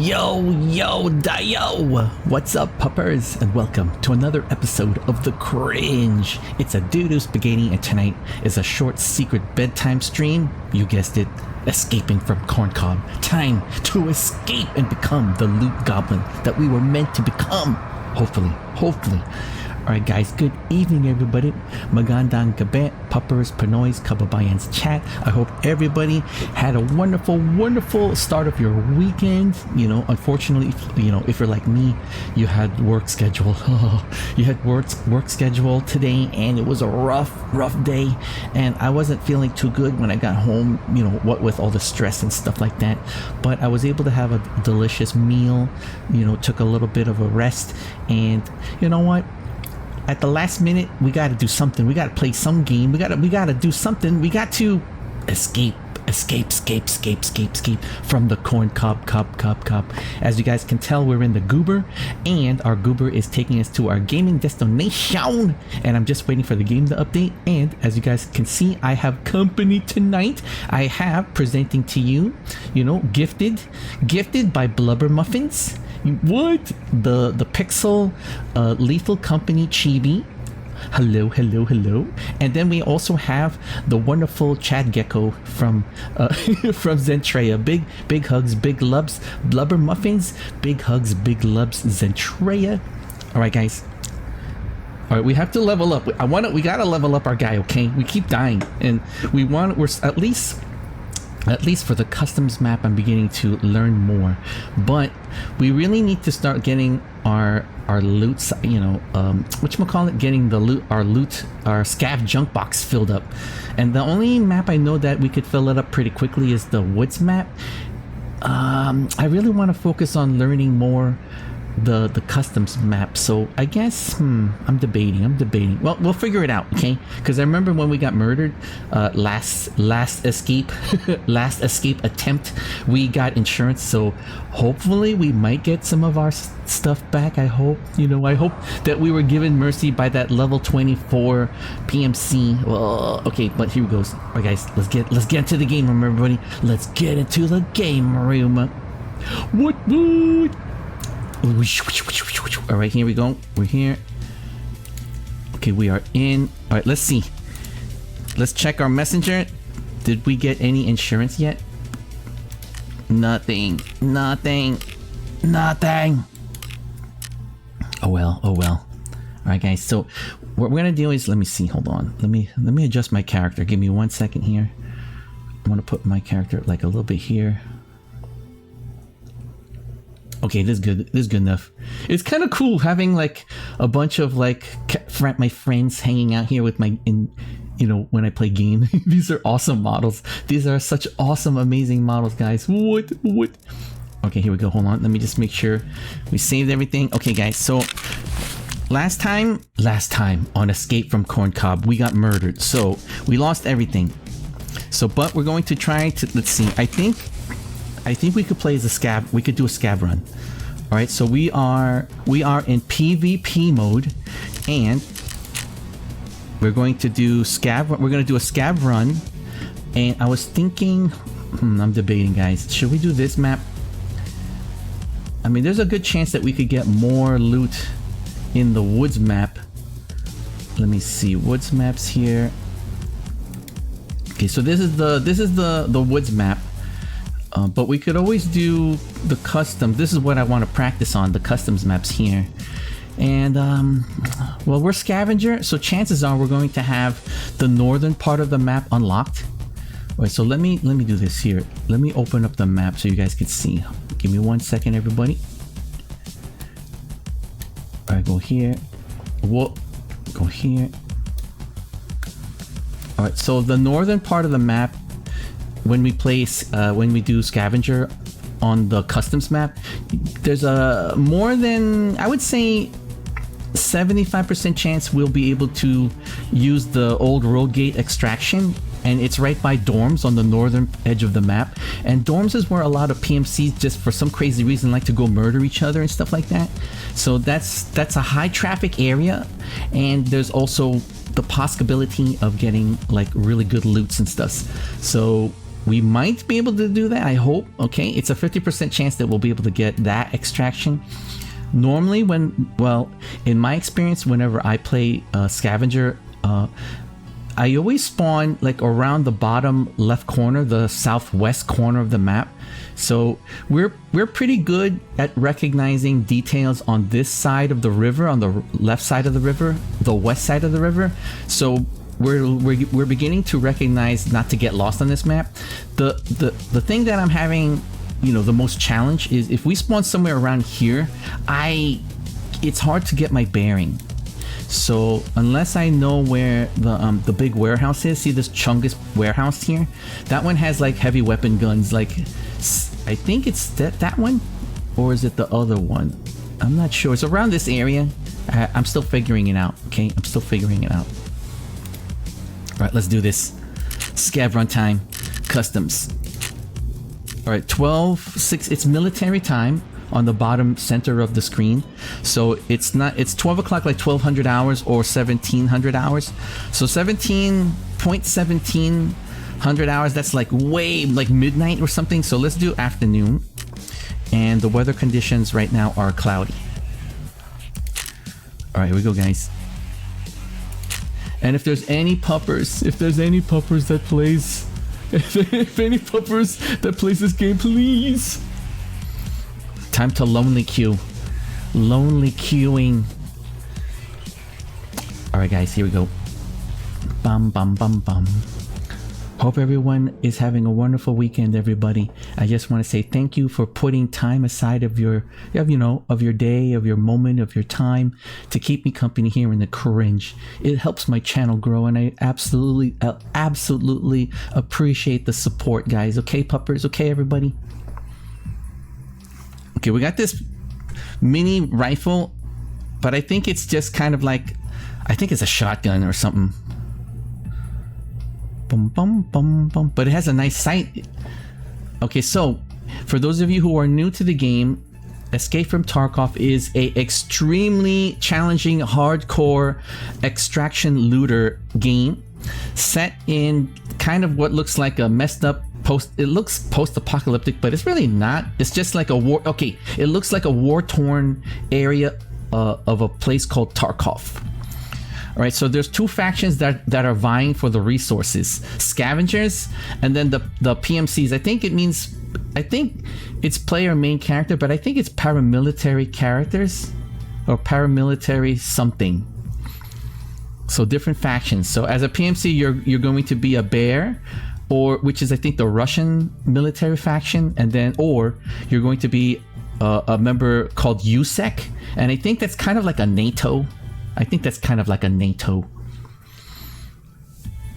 Yo, what's up, puppers, and welcome to another episode of The Cringe. It's a doo-doo spaghetti, and tonight is a short secret bedtime stream. You guessed it, escaping from Corncob. Time to escape and become the loot goblin that we were meant to become. Hopefully. Alright guys, good evening everybody. Magandang gabi, puppers, panoys, kababayans chat. I hope everybody had a wonderful start of your weekend. You know, unfortunately, if you're like me, you had work schedule. You had work schedule today, and it was a rough day, and I wasn't feeling too good when I got home, you know, what with all the stress and stuff like that. But I was able to have a delicious meal, you know, took a little bit of a rest, and you know what? At the last minute, we got to do something. We got to play some game. We got to do something. We got to escape from the corn cob. As you guys can tell, we're in the goober, and our goober is taking us to our gaming destination, and I'm just waiting for the game to update. And as you guys can see, I have company tonight. I have presenting to you, you know, gifted by Blubber Muffins. What? The Pixel Lethal Company Chibi. Hello. And then we also have the wonderful Chad Gecko from from Zentreya. Big hugs, big loves, Blubber Muffins. Big hugs, big loves, Zentreya. All right, guys. All right, we have to level up. We gotta level up our guy. Okay, we keep dying, and we're at least for the customs map, I'm beginning to learn more, but we really need to start getting our loot, you know, whatchamacallit, getting the loot, our Scav junk box filled up. And the only map I know that we could fill it up pretty quickly is the woods map. I really want to focus on learning more the customs map, so I guess I'm debating. Well, we'll figure it out, okay? Because I remember when we got murdered last escape attempt, we got insurance, so hopefully we might get some of our stuff back. I hope that we were given mercy by that level 24 PMC. Well, okay, but here we go. All right, guys, let's get into the game room, everybody. Let's get into the game room. What? All right, here we go. We're here. Okay, we are in. All right, let's see. Let's check our messenger. Did we get any insurance yet? Nothing. Oh well. All right, guys. So what we're gonna do is, let me see. Hold on. Let me adjust my character. Give me 1 second here. I want to put my character like a little bit here. Okay, this is good enough. It's kind of cool having like a bunch of like my friends hanging out here with you know, when I play game. These are awesome models. These are such awesome, amazing models, guys. What? Okay, here we go. Hold on. Let me just make sure we saved everything. Okay, guys. So last time on Escape from Corncob, we got murdered. So we lost everything. So, but we're going to try to, let's see. I think we could play as a Scav. We could do a Scav run. All right, so we are in PvP mode, and we're going to do Scav. We're going to do a Scav run, and I was thinking, I'm debating, guys. Should we do this map? I mean, there's a good chance that we could get more loot in the woods map. Let me see, woods maps here. Okay, so this is the woods map. But we could always do the custom. This is what I want to practice on, the customs maps here. And well, we're scavenger, so chances are we're going to have the northern part of the map unlocked. All right, so let me do this here. Let me open up the map so you guys can see. Give me 1 second, everybody. All right, go here. Whoa, go here. All right, so the northern part of the map, when we do scavenger on the customs map, there's a more than, I would say, 75% chance we'll be able to use the old road gate extraction, and it's right by dorms on the northern edge of the map. And dorms is where a lot of PMCs, just for some crazy reason, like to go murder each other and stuff like that. So that's a high traffic area, and there's also the possibility of getting like really good loots and stuff. So we might be able to do that, I hope. Okay, it's a 50% chance that we'll be able to get that extraction. Normally in my experience, whenever I play Scavenger, I always spawn like around the bottom left corner, the southwest corner of the map. So we're pretty good at recognizing details on this side of the river, on the left side of the river, the west side of the river. So we're beginning to recognize not to get lost on this map. The thing that I'm having, the most challenge is if we spawn somewhere around here, it's hard to get my bearing. So unless I know where the big warehouse is, see this Chungus warehouse here? That one has like heavy weapon guns, like I think it's that one, or is it the other one? I'm not sure. It's around this area. I'm still figuring it out. Okay, I'm still figuring it out. All right, let's do this. Scav runtime, customs. All right, 12:06. It's military time on the bottom center of the screen. So it's 12 o'clock, like 1200 hours or 1700 hours. So 17.1700 hours, that's like way like midnight or something. So let's do afternoon. And the weather conditions right now are cloudy. All right, here we go, guys. And if there's any puppers that plays, if any puppers that plays this game, please. Time to lonely queue. Lonely queuing. Alright guys, here we go. Bum bum bum bum. Hope everyone is having a wonderful weekend, everybody. I just want to say thank you for putting time aside of your day, of your moment, of your time to keep me company here in the cringe. It helps my channel grow, and I absolutely appreciate the support, guys. Okay, puppers? Okay, everybody? Okay, we got this mini rifle, but I think it's just kind of like, I think it's a shotgun or something. Bum, bum, bum, bum. But it has a nice sight. Okay, so for those of you who are new to the game, Escape from Tarkov is a extremely challenging, hardcore extraction looter game set in kind of what looks like a messed up it looks post-apocalyptic, but it's really not. It's just like a war. Okay, it looks like a war-torn area of a place called Tarkov. All right, so there's two factions that are vying for the resources: scavengers, and then the PMCs. I think it's player main character, but I think it's paramilitary characters or paramilitary something. So different factions. So as a PMC, you're going to be a bear, or which is I think the Russian military faction, and then or you're going to be a member called USEC, and I think that's kind of like a NATO. I think that's kind of like a NATO.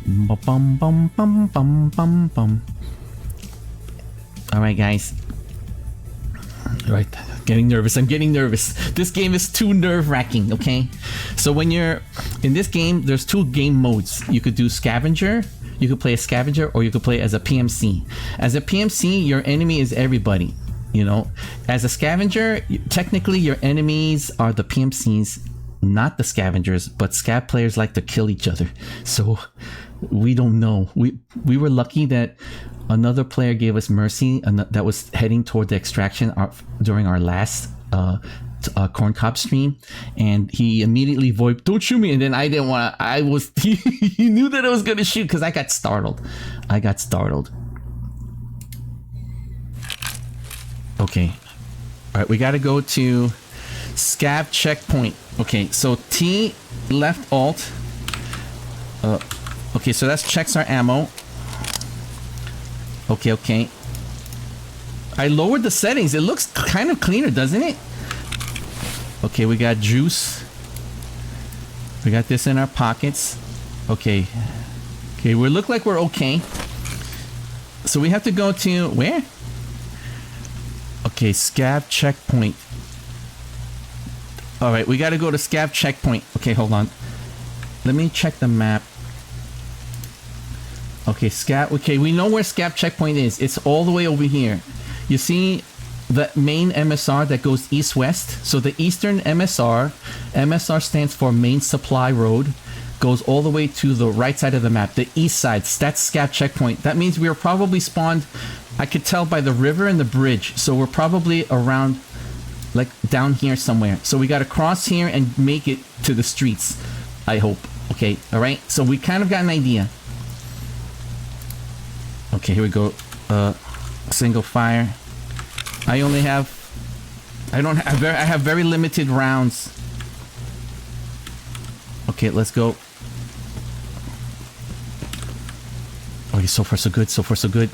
Bum, bum, bum, bum, bum, bum. All right, guys. All right, getting nervous. I'm getting nervous. This game is too nerve-wracking. Okay, so when you're in this game, there's two game modes. You could do scavenger. You could play a scavenger, or you could play as a PMC. As a PMC, your enemy is everybody. As a scavenger, technically your enemies are the PMCs, not the scavengers, but scav players like to kill each other, so we don't know. We were lucky that another player gave us mercy, and that was heading toward the extraction during our last corn cob stream, and he immediately voiced, "Don't shoot me!" And then I didn't want to. He knew that I was gonna shoot because I got startled. Okay, all right, we got to go to Scav checkpoint. Okay, so T left alt. Okay, so that's checks our ammo. Okay. I lowered the settings. It looks kind of cleaner, doesn't it? Okay, we got juice. We got this in our pockets. Okay, we look like we're okay. So we have to go to where? Okay, Scav checkpoint. All right, we got to go to Scav checkpoint. Okay, hold on. Let me check the map. Okay, Scav. Okay, we know where Scav checkpoint is. It's all the way over here. You see the main MSR that goes east-west? So the eastern MSR stands for main supply road. goes all the way to the right side of the map, the east side. That's Scav checkpoint. That means we are probably spawned, I could tell by the river and the bridge. So we're probably around, like, down here somewhere. So we got to cross here and make it to the streets, I hope. Okay, all right? So we kind of got an idea. Okay, here we go. Single fire. I only have... I have very limited rounds. Okay, let's go. Okay, so far so good, so far so good.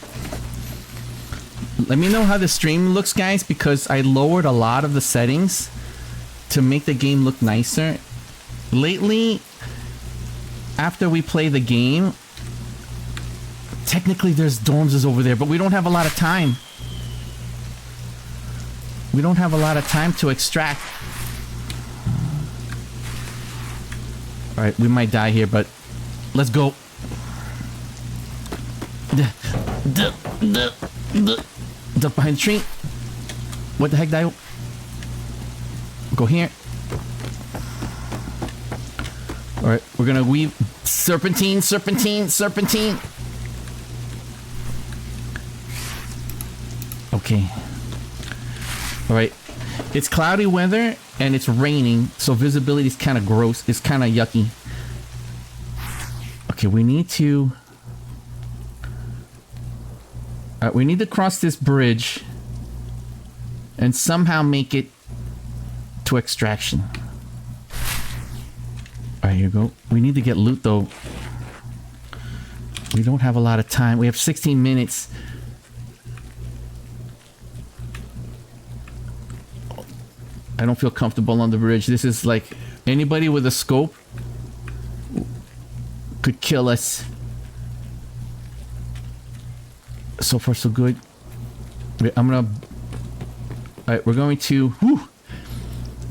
Let me know how the stream looks, guys, because I lowered a lot of the settings to make the game look nicer. Lately, after we play the game, technically there's dorms over there, but we don't have a lot of time. We don't have a lot of time to extract. Alright, we might die here, but let's go. Duck behind the tree. What the heck, Dio? Go here. Alright, we're gonna weave. Serpentine, serpentine, serpentine. Okay. Alright. It's cloudy weather and it's raining, so visibility is kind of gross. It's kind of yucky. Okay, we need to... we need to cross this bridge and somehow make it to extraction. Alright, here we go. We need to get loot, though. We don't have a lot of time. We have 16 minutes. I don't feel comfortable on the bridge. This is like... Anybody with a scope could kill us. So far, so good. Wait, I'm gonna... Alright, we're going to... Whew.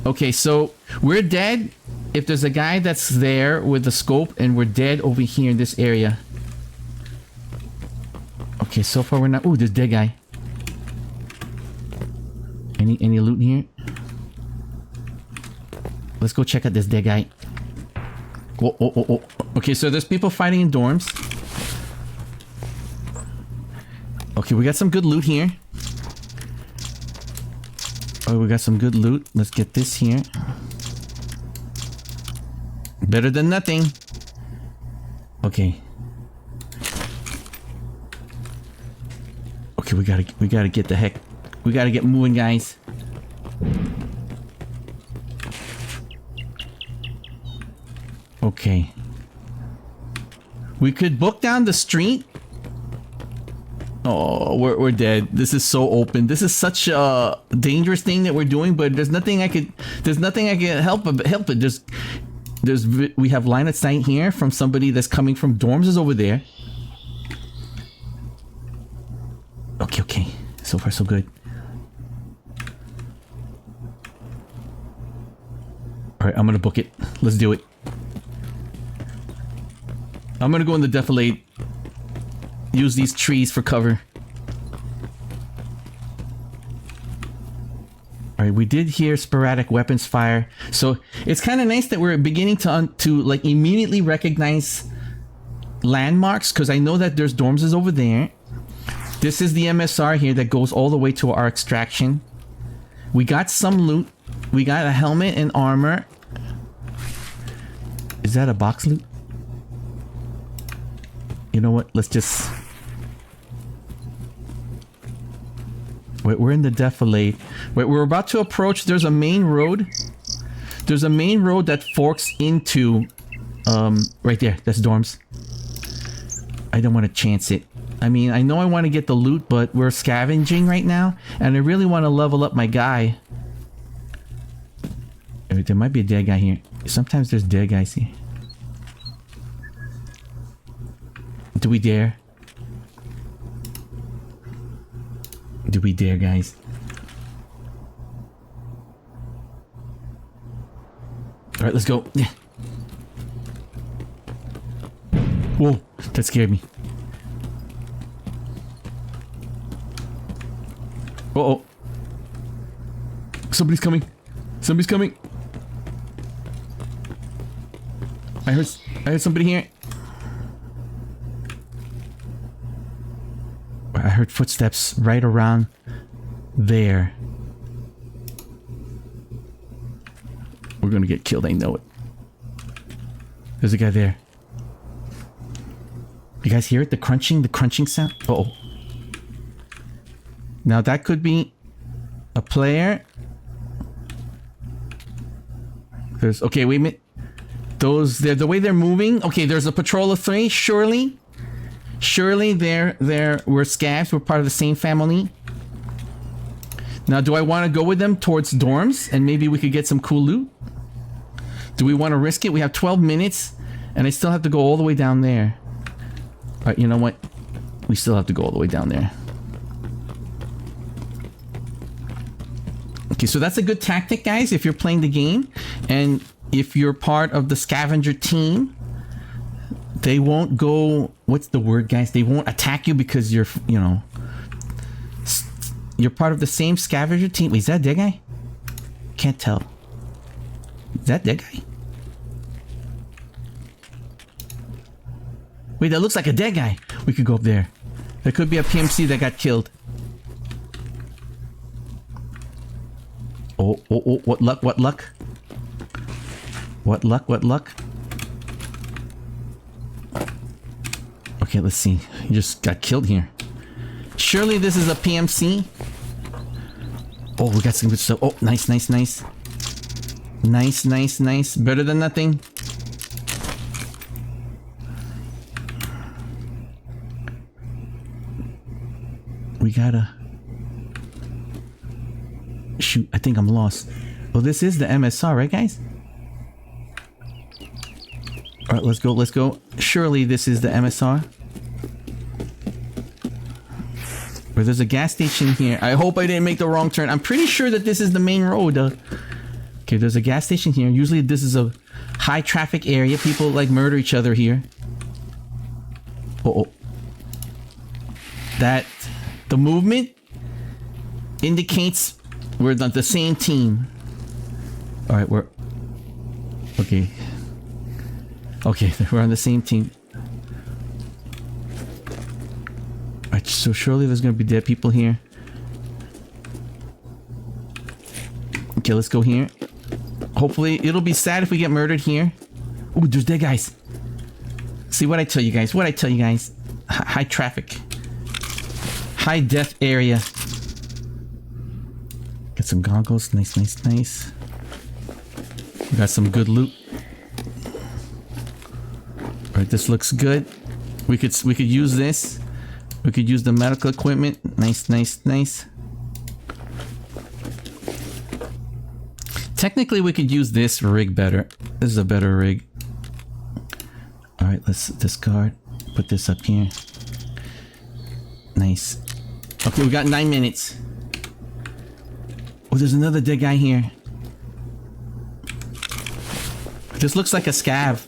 Okay, so we're dead if there's a guy that's there with the scope, and we're dead over here in this area. Okay, so far we're not... Ooh, there's a dead guy. Any loot in here? Let's go check out this dead guy. Oh, oh, oh, oh. Okay, so there's people fighting in dorms. Okay, we got some good loot here. Oh, we got some good loot. Let's get this here. Better than nothing. Okay. Okay, we gotta get the heck. We gotta get moving, guys. Okay. We could book down the street. Oh, we're dead. This is so open. This is such a dangerous thing that we're doing, but there's nothing I can help it. We have line of sight here from somebody that's coming from dorms is over there. Okay. So far so good. Alright, I'm gonna book it. Let's do it. I'm gonna go in the defilade. Use these trees for cover. Alright, we did hear sporadic weapons fire. So it's kind of nice that we're beginning to like immediately recognize landmarks, because I know that there's dorms over there. This is the MSR here that goes all the way to our extraction. We got some loot. We got a helmet and armor. Is that a box loot? You know what? Let's just... Wait, we're in the defilade. Wait, we're about to approach... There's a main road. There's a main road that forks into... right there. That's dorms. I don't want to chance it. I mean, I know I want to get the loot, but we're scavenging right now. And I really want to level up my guy. There might be a dead guy here. Sometimes there's dead guys here. Do we dare? Do we dare, guys? Alright, let's go. Yeah. Whoa, that scared me. Uh-oh. Somebody's coming. Somebody's coming. I heard... I heard somebody here. I heard footsteps right around there. We're gonna get killed, I know it. There's a guy there. You guys hear it? The crunching sound? Uh-oh. Now that could be a player. There's, okay, wait a minute. Those, the way they're moving. Okay, there's a patrol of 3, surely. Surely we're Scavs, we're part of the same family. Now, do I want to go with them towards dorms and maybe we could get some cool loot? Do we want to risk it? We have 12 minutes and I still have to go all the way down there. Alright, you know what? We still have to go all the way down there. Okay, so that's a good tactic, guys, if you're playing the game. And if you're part of the scavenger team, they won't go... What's the word, guys? They won't attack you because you're, you know... You're part of the same scavenger team. Wait, is that dead guy? Can't tell. Is that dead guy? Wait, that looks like a dead guy. We could go up there. There could be a PMC that got killed. Oh, oh, oh, what luck, what luck? What luck, what luck? Okay, let's see. He just got killed here. Surely this is a PMC. Oh, we got some good stuff. Oh, nice, nice, nice. Nice, nice, nice. Better than nothing. We gotta... Shoot, I think I'm lost. Well, this is the MSR, right, guys? Alright, let's go, let's go. Surely this is the MSR. Or there's a gas station here. I hope I didn't make the wrong turn. I'm pretty sure that this is the main road. Okay, there's a gas station here. Usually this is a high traffic area. People like murder each other here. Uh-oh. That... The movement indicates we're not the same team. Alright, we're... Okay. Okay, we're on the same team. Alright, so surely there's gonna be dead people here. Okay, let's go here. Hopefully, it'll be sad if we get murdered here. Ooh, there's dead guys. See what I tell you guys, what I tell you guys. High traffic. High death area. Get some goggles. Nice, nice, nice. We got some good loot. Alright, this looks good. We could use this. We could use the medical equipment. Nice, nice, nice. Technically, we could use this rig better. This is a better rig. Alright, let's discard. Put this up here. Nice. Okay, we got 9 minutes. Oh, there's another dead guy here. This looks like a scav.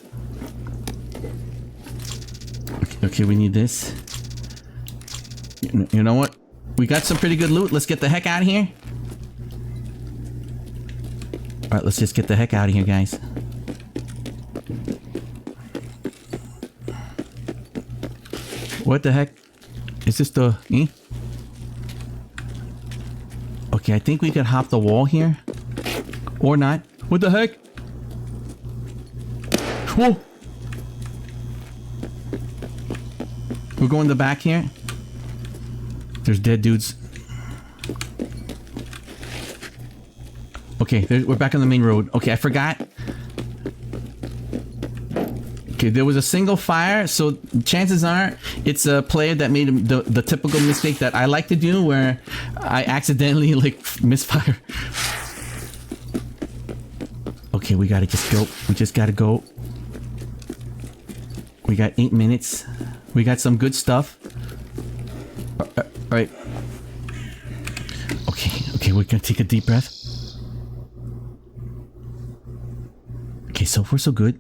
Okay, we need this. You know what? We got some pretty good loot. Let's get the heck out of here. Alright, let's just get the heck out of here, guys. What the heck? Is this the... Eh? Okay, I think we could hop the wall here. Or not. What the heck? Whoa! We're going the back here. There's dead dudes. Okay, we're back on the main road. Okay, I forgot. Okay, there was a single fire, so chances are it's a player that made the typical mistake that I like to do, where I accidentally like misfire. Okay, we gotta just go. We just gotta go. We got 8 minutes. We got some good stuff. Alright. Okay, we're gonna take a deep breath. Okay, so far so good.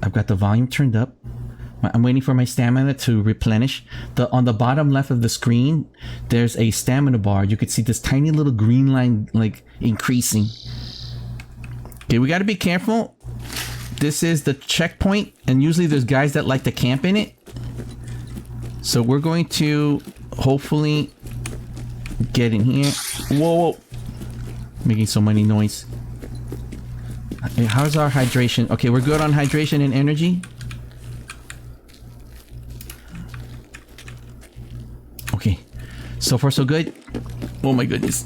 I've got the volume turned up. I'm waiting for my stamina to replenish. On the bottom left of the screen, there's a stamina bar. You can see this tiny little green line like increasing. Okay, we gotta be careful. this is the checkpoint, and usually there's guys that like to camp in it. So we're going to hopefully get in here. Whoa. Making so many noise. Hey, how's our hydration? Okay, we're good on hydration and energy. Okay. So far, so good. Oh my goodness.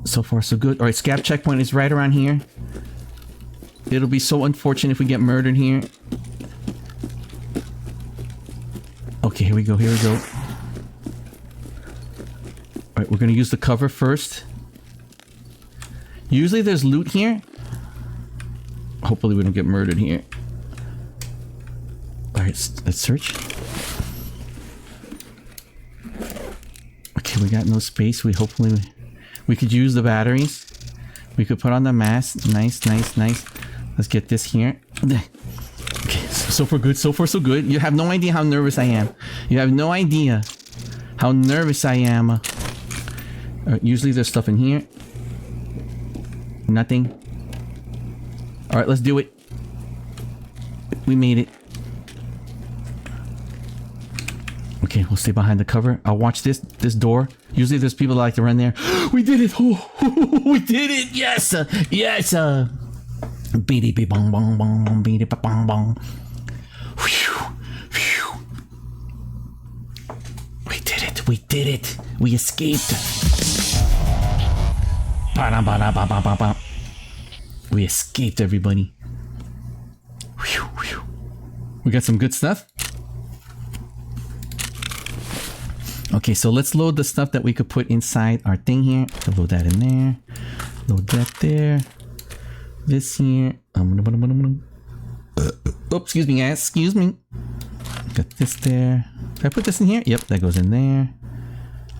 So far, so good. Alright, Scav checkpoint is right around here. It'll be so unfortunate if we get murdered here. Okay, here we go, here we go. Alright, we're gonna use the cover first. Usually there's loot here. Hopefully we don't get murdered here. Alright, let's search. Okay, we got no space. Hopefully we could use the batteries. We could put on the mask. Nice, nice, nice. Let's get this here. Okay, so far good, so far so good. You have no idea how nervous I am. You have no idea how nervous I am. Usually there's stuff in here. Nothing. Alright, let's do it. We made it. Okay, we'll stay behind the cover. I'll watch this door. Usually there's people that like to run there. We did it! Oh, we did it! Yes! Yes! Beady be bong bong bong, beady ba bong bong. We did it! We did it! We escaped! We escaped, everybody. We got some good stuff. Okay, so let's load the stuff that we could put inside our thing here. So load that in there. Load that there. This here. Oh, excuse me, guys. Excuse me. Got this there. Did I put this in here? Yep, that goes in there.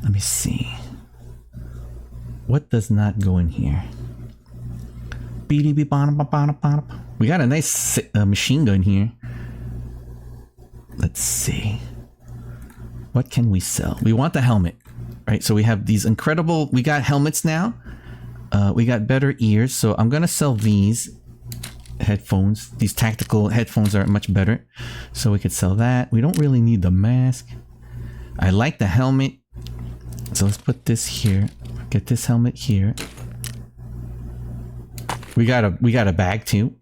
Let me see. What does not go in here? We got a nice machine gun here. Let's see. What can we sell? We want the helmet, right? So we have these incredible... We got helmets now. We got better ears. So I'm going to sell these headphones. These tactical headphones are much better. So we could sell that. We don't really need the mask. I like the helmet. So let's put this here. Get this helmet here. We got a bag too.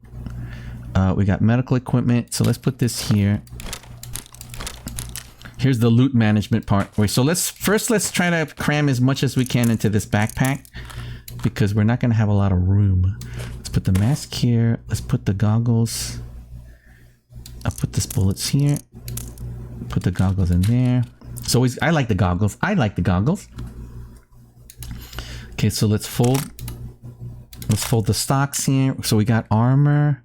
We got medical equipment. So let's put this here. Here's the loot management part. Wait, so let's try to cram as much as we can into this backpack, because we're not going to have a lot of room. Let's put the mask here. Let's put the goggles. I'll put the bullets here. Put the goggles in there. So I like the goggles. I like the goggles. Okay, so let's fold the stocks here. So we got armor.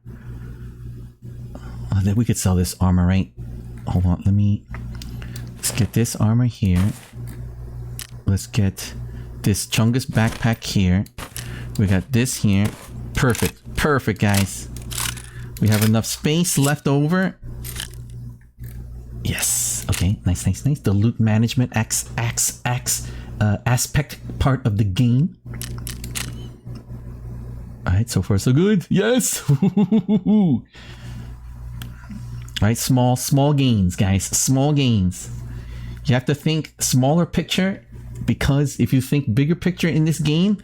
Oh, then we could sell this armor, right? Hold on, let's get this armor here. Let's get this Chungus backpack here. We got this here. Perfect. Perfect, guys. We have enough space left over. Yes. Okay. Nice, nice, nice. The loot management aspect part of the game. Alright, so far so good. Yes! Alright, small gains, guys. Small gains. You have to think smaller picture, because if you think bigger picture in this game,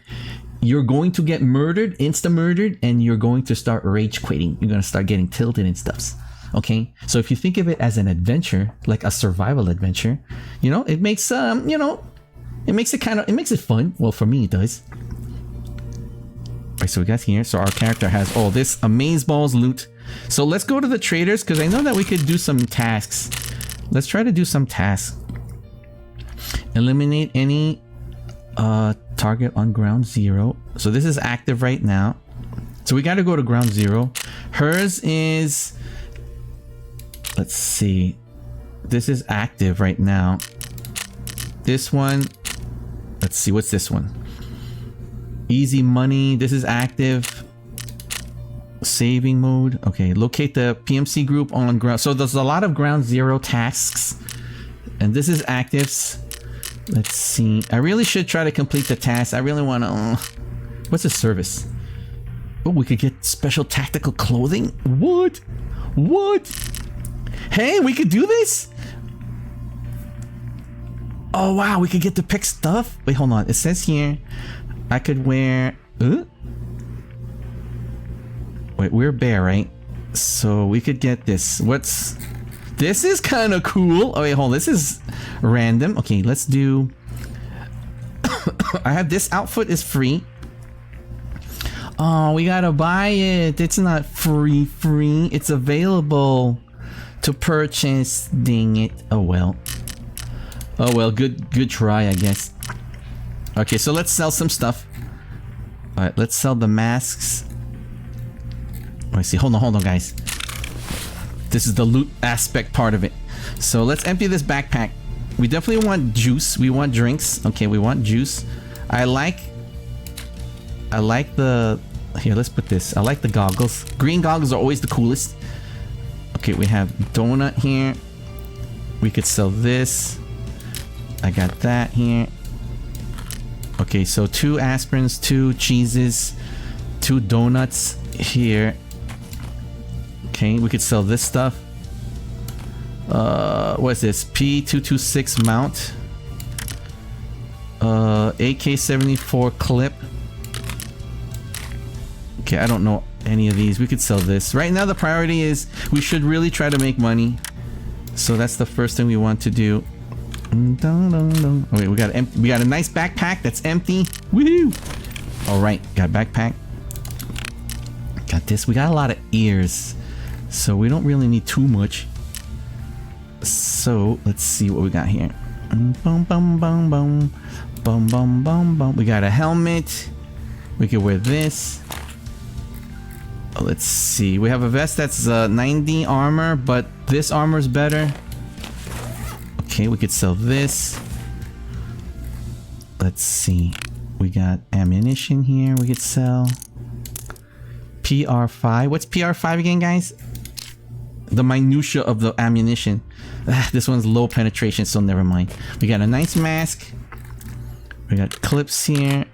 you're going to get murdered, insta-murdered, and you're going to start rage quitting. You're going to start getting tilted and stuff. Okay? So if you think of it as an adventure, like a survival adventure, you know, it makes, you know, it makes it fun. Well, for me, it does. Alright, so we got here. So our character has all this amazeballs loot. So let's go to the traders, because I know that we could do some tasks. Let's try to do some tasks. Eliminate any target on ground 0. So this is active right now. So we got to go to ground 0. Hers is... Let's see. This is active right now. This one... Let's see, what's this one? Easy money. This is active. Saving mode. Okay, locate the PMC group on ground. So there's a lot of ground 0 tasks. And this is active. Let's see. I really should try to complete the task. I really want to... what's the service? Oh, we could get special tactical clothing? What? What? Hey, we could do this? Oh, wow, we could get to pick stuff? Wait, hold on. It says here I could wear... Wait, we're bear, right? So we could get this. What's... This is kind of cool. Oh, wait, hold on. This is random. Okay, let's do... I have this outfit is free. Oh, we gotta buy it. It's not free. It's available to purchase. Dang it. Oh well. Oh well, good try, I guess. Okay, so let's sell some stuff. Alright, let's sell the masks. Oh, I see. Hold on, guys. This is the loot aspect part of it. So let's empty this backpack. We definitely want juice. We want drinks. Okay, we want juice. I like the... Here, let's put this. I like the goggles. Green goggles are always the coolest. Okay, we have donut here. We could sell this. I got that here. Okay, so 2 aspirins, 2 cheeses, 2 donuts here. Okay, we could sell this stuff. What is this? P226 mount. AK-74 clip. Okay, I don't know any of these. We could sell this. Right now the priority is we should really try to make money. So that's the first thing we want to do. Oh wait, we got a nice backpack that's empty. Woohoo! Alright, got a backpack. Got this. We got a lot of ears. So we don't really need too much. So let's see what we got here. We got a helmet. We could wear this. Oh, let's see. We have a vest that's 90 armor, but this armor is better. Okay, we could sell this. Let's see. We got ammunition here we could sell. PR5. What's PR5 again, guys? The minutia of the ammunition. This one's low penetration, so never mind. We got a nice mask. We got clips here.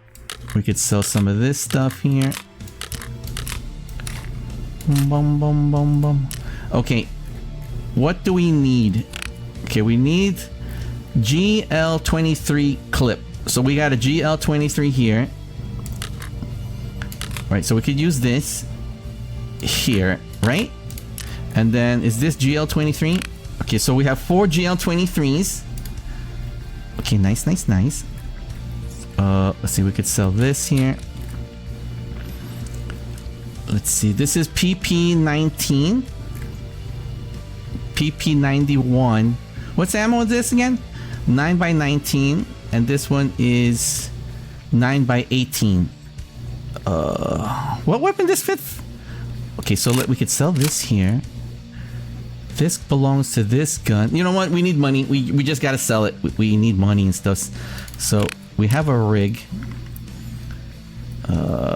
We could sell some of this stuff here. Okay, what do we need? Okay, we need GL23 clip. So we got a GL23 here. Right, so we could use this here, right? And then is this GL23? Okay, so we have 4 GL23s. Okay, nice. Let's see, we could sell this here. Let's see, this is PP19. PP91. What's ammo is this again? 9x19. And this one is 9x18. What weapon this fit? Okay, so we could sell this here. This belongs to this gun. You know what? We need money. We just gotta sell it. We need money and stuff. So we have a rig.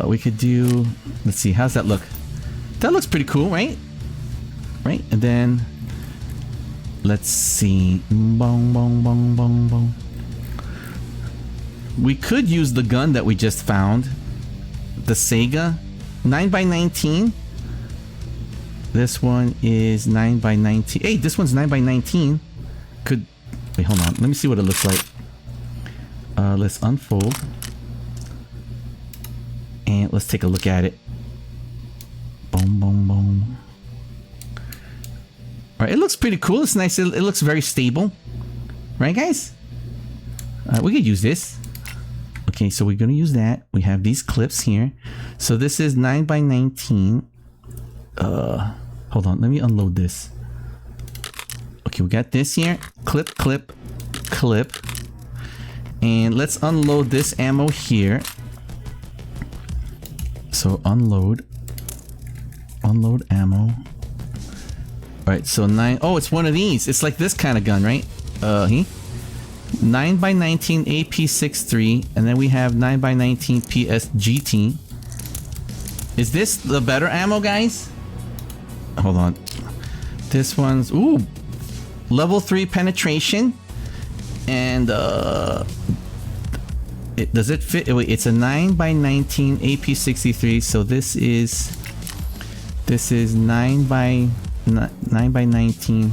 We could do... Let's see. How's that look? That looks pretty cool, right? Right? And then... Let's see. We could use the gun that we just found. The Sega. 9x19. This one is 9x19. Hey, this one's 9x19. Could... Wait, hold on. Let me see what it looks like. Let's unfold. And let's take a look at it. Boom. Alright, it looks pretty cool. It's nice. It looks very stable. Right, guys? We could use this. Okay, so we're gonna use that. We have these clips here. So this is 9x19. Hold on. Let me unload this. Okay, we got this here. Clip. And let's unload this ammo here. So unload ammo. Alright, so 9. Oh, it's one of these. It's like this kind of gun, right? 9x19 AP63, and then we have 9x19 PSGT. Is this the better ammo, guys? Hold on. This one's level 3 penetration, and Does it fit? Wait, it's a 9x19 AP63. So this is 9x19.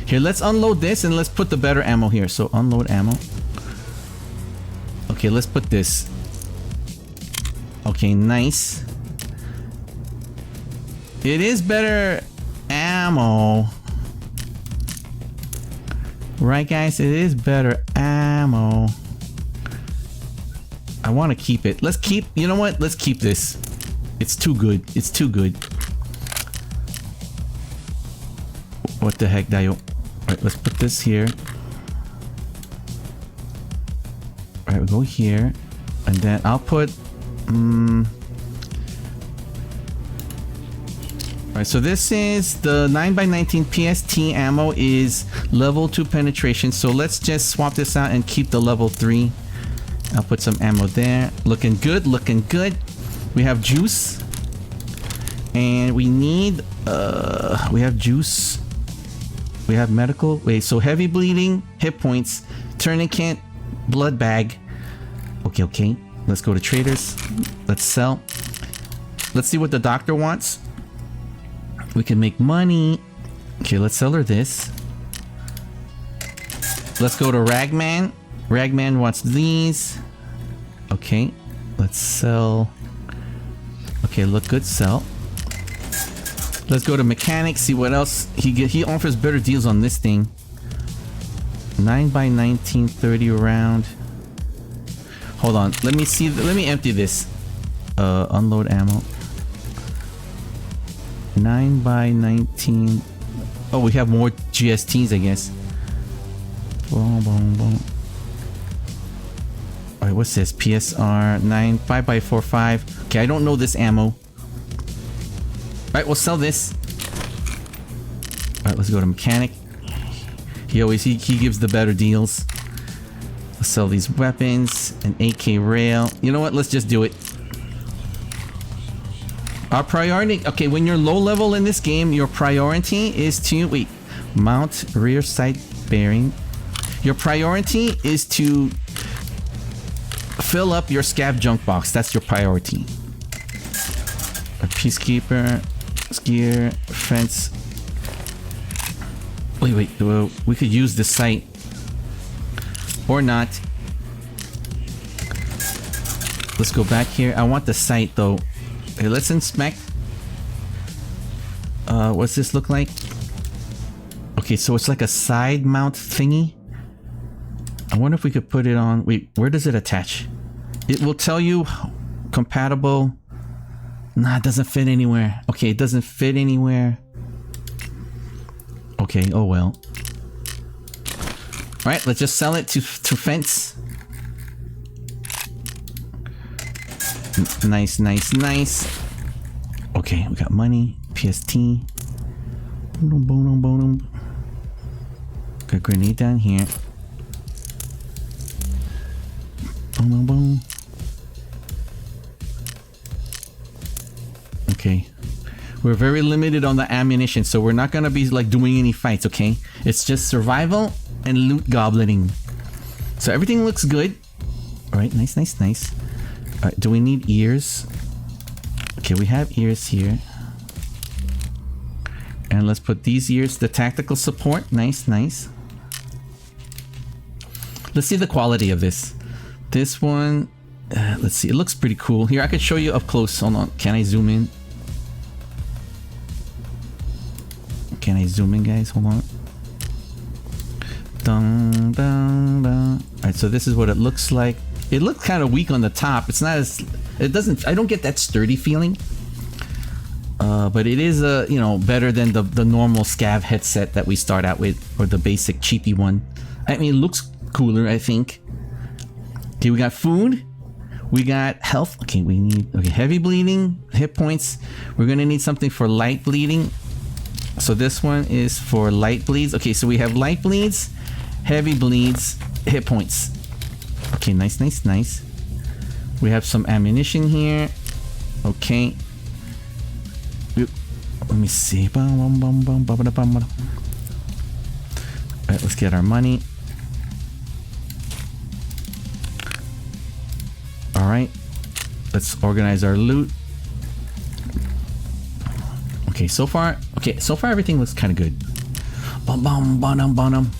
Here, let's unload this and let's put the better ammo here. So unload ammo. Okay, let's put this. Okay, nice. It is better ammo. Right, guys? It is better ammo. I want to keep it. Let's keep... You know what? Let's keep this. It's too good. It's too good. What the heck, Dayo? Alright, let's put this here. Alright, we'll go here. And then I'll put... Alright, so this is the 9x19 PST ammo is level 2 penetration. So let's just swap this out and keep the level 3. I'll put some ammo there. Looking good, looking good. We have juice. And we need... we have juice. We have medical. Wait, so heavy bleeding, hit points, tourniquet, blood bag. Okay, okay. Let's go to traders. Let's sell. Let's see what the doctor wants. We can make money. Okay, let's sell her this. Let's go to Ragman. Ragman wants these. Okay, let's sell. Okay, look good, sell. Let's go to mechanic, see what else he offers better deals on this thing. 9x19, 30 round. Hold on, let me see, let me empty this. Unload ammo. 9x19. Oh, we have more GSTs, I guess. Boom, boom, boom. Alright, what's this? PSR 9, 5x45. Okay, I don't know this ammo. Alright, we'll sell this. Alright, let's go to mechanic. He gives the better deals. Let's sell these weapons. An AK rail. You know what? Let's just do it. Our priority... Okay, when you're low level in this game, your priority is to... Wait. Mount rear sight bearing. Your priority is to fill up your scav junk box. That's your priority. A peacekeeper. Gear. Fence. Wait. We could use the sight. Or not. Let's go back here. I want the sight though. Okay, let's inspect. What's this look like? Okay, so it's like a side mount thingy. I wonder if we could put it on. Wait, where does it attach? It will tell you compatible. Nah, it doesn't fit anywhere. Okay, it doesn't fit anywhere. Okay, oh well. Alright, let's just sell it to fence. Nice. Okay, we got money. PST. Boom. Got grenade down here. Boom. Okay. We're very limited on the ammunition, so we're not gonna be like doing any fights, okay? It's just survival and loot goblining. So everything looks good. Alright, nice. Alright, do we need ears? Okay, we have ears here. And let's put these ears, the tactical support. Nice. Let's see the quality of this. This one, let's see, it looks pretty cool. Here, I could show you up close. Hold on, can I zoom in? Can I zoom in, guys? Hold on. Dun. Alright, so this is what it looks like. It looks kind of weak on the top. It's not as... It doesn't... I don't get that sturdy feeling. But it is, you know, better than the normal Scav headset that we start out with. Or the basic cheapy one. I mean, it looks cooler, I think. Okay, we got food. We got health. Okay, we need... Okay, heavy bleeding. Hit points. We're gonna need something for light bleeding. So this one is for light bleeds. Okay, so we have light bleeds, heavy bleeds, hit points. Okay, nice. We have some ammunition here. Okay. Let me see. Alright, let's get our money. All right, let's organize our loot. Okay, so far everything looks kind of good. Bum bum bum bum.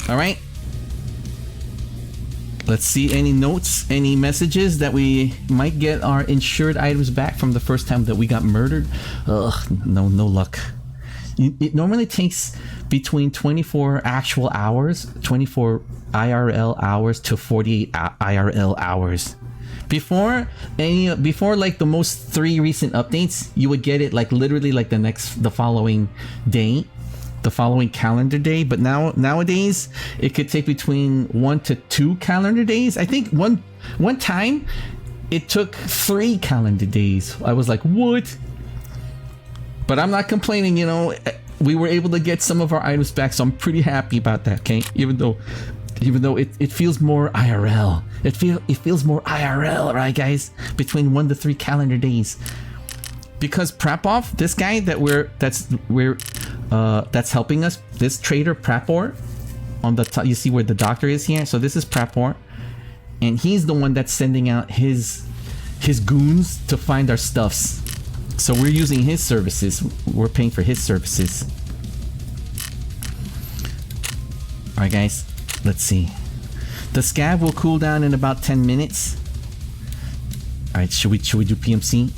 All right. Let's see any notes, any messages that we might get our insured items back from the first time that we got murdered. Ugh, no luck. It normally takes between 24 actual hours, 24 IRL hours to 48 IRL hours. Before like the most 3 recent updates, you would get it like literally like the following day. The following calendar day, but nowadays it could take between 1 to 2 calendar days. I think one time it took 3 calendar days. I was like, what? But I'm not complaining, you know. We were able to get some of our items back, so I'm pretty happy about that, okay? Even though it feels more IRL. It feels more IRL, right, guys? Between 1 to 3 calendar days. Because Prapov, this guy that's helping us, this trader Prapor, on the top, you see where the doctor is here. So this is Prapor, and he's the one that's sending out his goons to find our stuffs. So we're using his services. We're paying for his services. All right, guys. Let's see. The scav will cool down in about 10 minutes. All right, should we do PMC?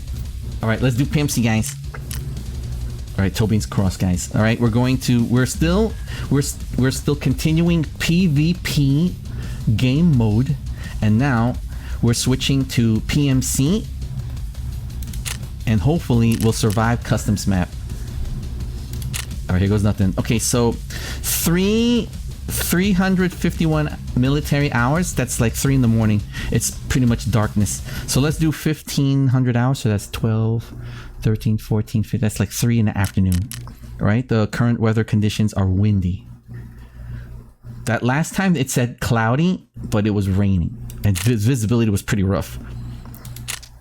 All right, let's do PMC, guys. All right, Tobin's cross, guys. All right, we're still continuing PvP game mode, and now we're switching to PMC, and hopefully we'll survive customs map. All right, here goes nothing. Okay, so 351 military hours. That's like 3 in the morning. It's pretty much darkness. So let's do 1500 hours. So that's 12, 13, 14, 15. That's like 3 in the afternoon. All right. The current weather conditions are windy. That last time it said cloudy, but it was raining, and visibility was pretty rough.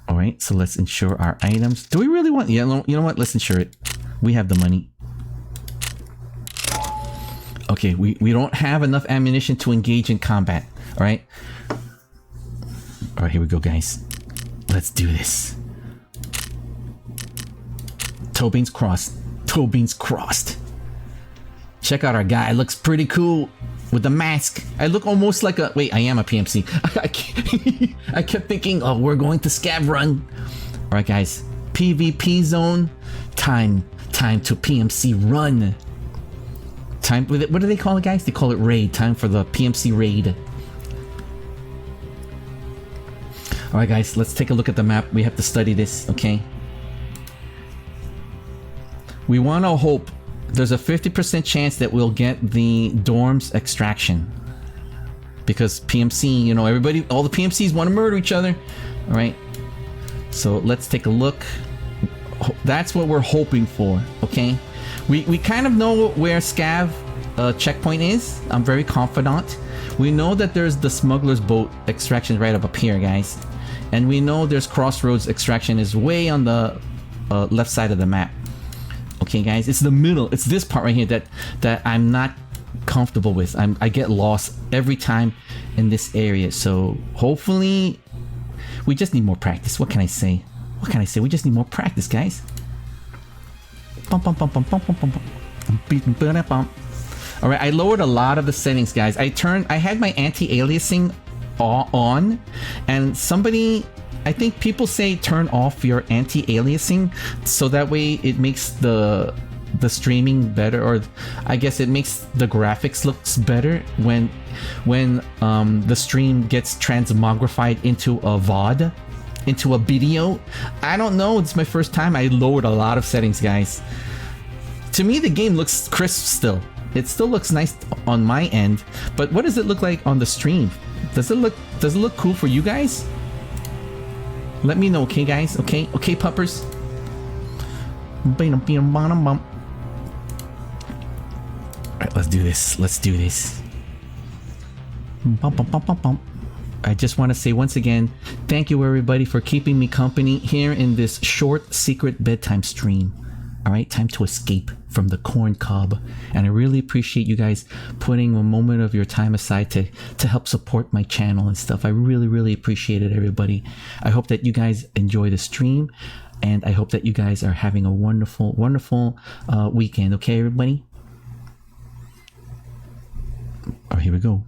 All right. So let's insure our items. Do we really want? Yeah. You know what? Let's insure it. We have the money. Okay, we don't have enough ammunition to engage in combat. All right. All right, here we go, guys. Let's do this. Tobin's crossed. Tobin's crossed. Check out our guy. Looks pretty cool with the mask. I look almost like a... Wait, I am a PMC. I kept thinking, oh, we're going to scav run. All right, guys. PvP zone. Time to PMC run. Time, what do they call it, guys? They call it raid. Time for the PMC raid. All right, guys, let's take a look at the map. We have to study this, okay? We want to hope there's a 50% chance that we'll get the dorms extraction, because PMC, you know, everybody, all the PMCs want to murder each other. All right, so let's take a look. That's what we're hoping for, okay? We kind of know where Scav checkpoint is. I'm very confident. We know that there's the smuggler's boat extraction right up here, guys. And we know there's crossroads extraction is way on the left side of the map. Okay, guys, it's the middle. It's this part right here that I'm not comfortable with. I get lost every time in this area. So hopefully we just need more practice. What can I say? What can I say? We just need more practice, guys. Alright, I lowered a lot of the settings, guys. I had my anti-aliasing on, and somebody, I think people say turn off your anti-aliasing so that way it makes the streaming better, or I guess it makes the graphics looks better when the stream gets transmogrified into a VOD, into a video. I don't know, it's my first time. I lowered a lot of settings, guys. To me, the game looks crisp still. It still looks nice on my end, but what does it look like on the stream? Does it look cool for you guys? Let me know, okay, guys? Okay, puppers. Alright, let's do this. Let's do this. I just want to say once again, thank you everybody for keeping me company here in this short secret bedtime stream. All right, time to escape from the corn cob. And I really appreciate you guys putting a moment of your time aside to help support my channel and stuff. I really appreciate it, everybody. I hope that you guys enjoy the stream, and I hope that you guys are having a wonderful weekend. Okay, everybody? Oh, here we go.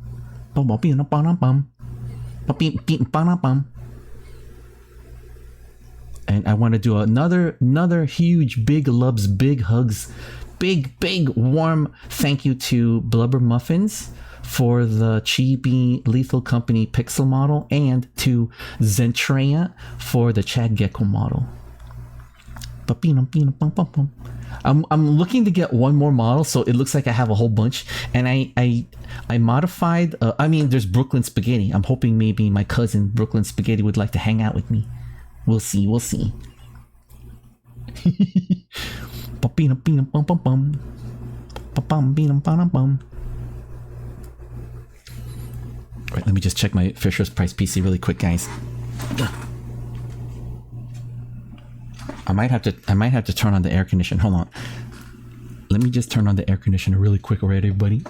And I want to do another huge big loves, big hugs, big warm thank you to Blubber Muffins for the Chibi Lethal Company pixel model, and to Zentrea for the Chad Gecko model. I'm looking to get one more model, so it looks like I have a whole bunch. And I modified. I mean, there's Brooklyn Spaghetti. I'm hoping maybe my cousin Brooklyn Spaghetti would like to hang out with me. We'll see. Right, let me just check my Fisher's Price PC really quick, guys. I might have to turn on the air conditioner. Hold on. Let me just turn on the air conditioner really quick, alright, everybody?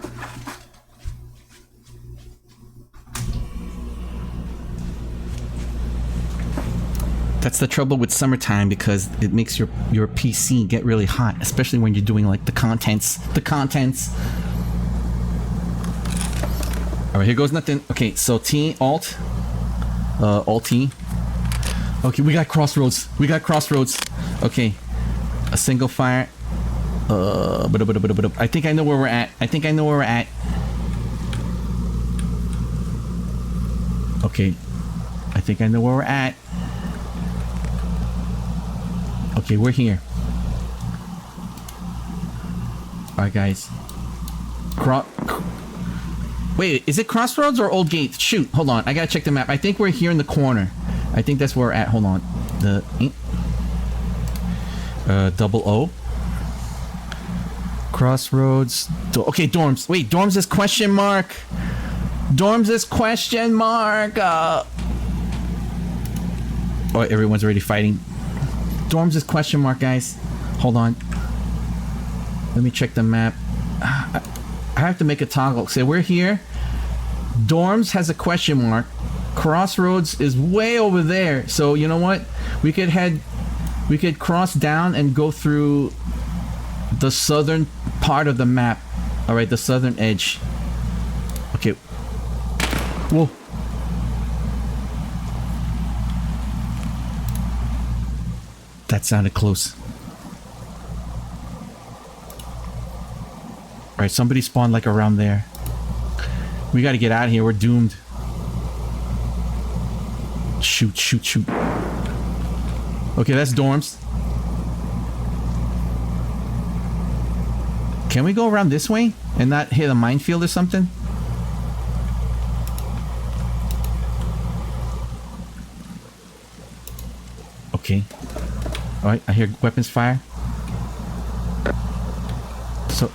That's the trouble with summertime, because it makes your PC get really hot, especially when you're doing like the contents. All right, here goes nothing. Okay, so Alt T. Okay, we got crossroads. Okay, a single fire. I think I know where we're at. Okay, I think I know where we're at. Okay, we're here. Alright, guys. Wait, is it Crossroads or Old Gate? Shoot, hold on. I gotta check the map. I think we're here in the corner. I think that's where we're at. Hold on. Double O. Crossroads. Okay, dorms. Wait, dorms is question mark. Oh, everyone's already fighting. Dorms is question mark, guys. Hold on. Let me check the map. I have to make a toggle. So we're here. Dorms has a question mark. Crossroads is way over there. So you know what? We could cross down and go through the southern part of the map. All right, the southern edge. Okay. Whoa. That sounded close. Alright, somebody spawned like around there. We gotta get out of here, we're doomed. Shoot. Okay, that's dorms. Can we go around this way and not hit a minefield or something? Okay. Alright, I hear weapons fire. So,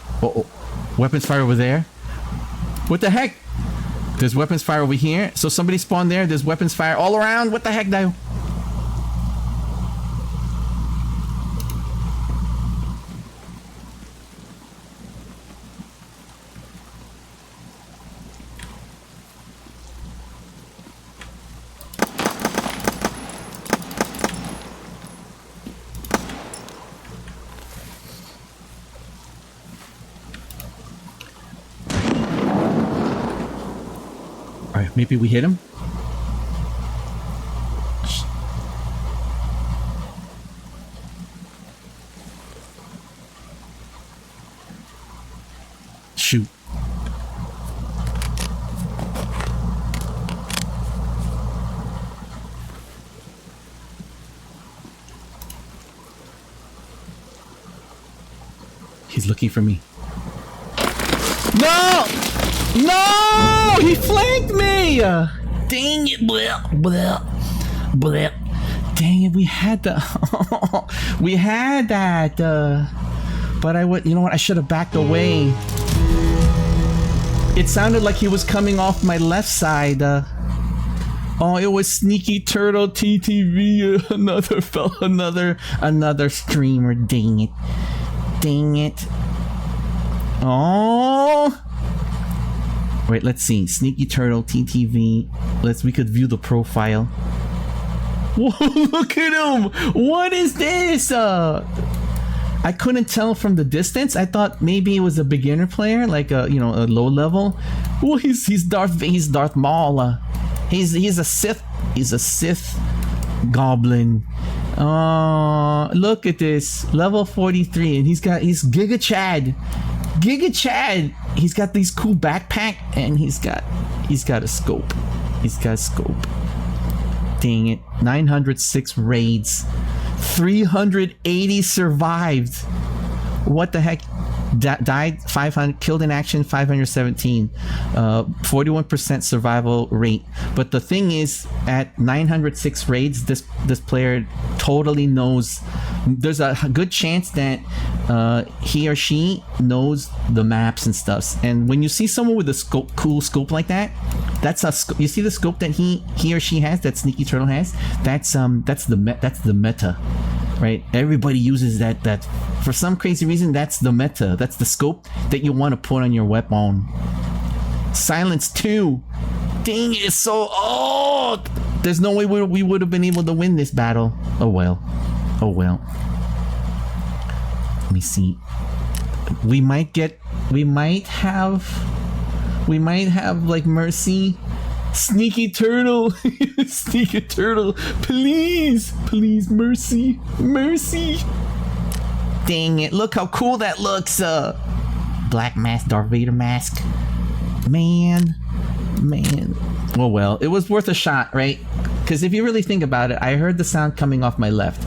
weapons fire over there. What the heck? There's weapons fire over here. So somebody spawned there. There's weapons fire all around. What the heck, Dio? Maybe we hit him? Shoot. He's looking for me. No! No! He flanked me! Dang it! Dang it! We had that. But you know what? I should have backed away. It sounded like he was coming off my left side. Oh, it was Sneaky Turtle TTV. Another streamer. Dang it. Dang it. Oh. Wait, let's see. Sneaky Turtle TTV. We could view the profile. Whoa, look at him. What is this? I couldn't tell from the distance. I thought maybe it was a beginner player, like a low level. Oh, he's Darth Maul. He's a Sith. He's a Sith goblin. Look at this, level 43, and he's Giga Chad. He's got these cool backpack, and he's got a scope. Dang it! 906 raids, 380 survived. What the heck? Died 500, killed in action 517, 41% survival rate. But the thing is, at 906 raids, this player totally knows. There's a good chance that he or she knows the maps and stuff. And when you see someone with a cool scope like that, that's you see the scope that he or she has, that Sneaky Turtle has. That's the meta. Right, everybody uses that for some crazy reason. That's the meta. That's the scope that you want to put on your weapon. Silence 2. Dang, it's so old. There's no way we would have been able to win this battle. Oh well. Let me see. We might have like Mercy. Sneaky Turtle. Sneaky Turtle, please, Mercy. Dang it, look how cool that looks. Black mask, Darth Vader mask. Man. Oh well, it was worth a shot, right? Because if you really think about it, I heard the sound coming off my left,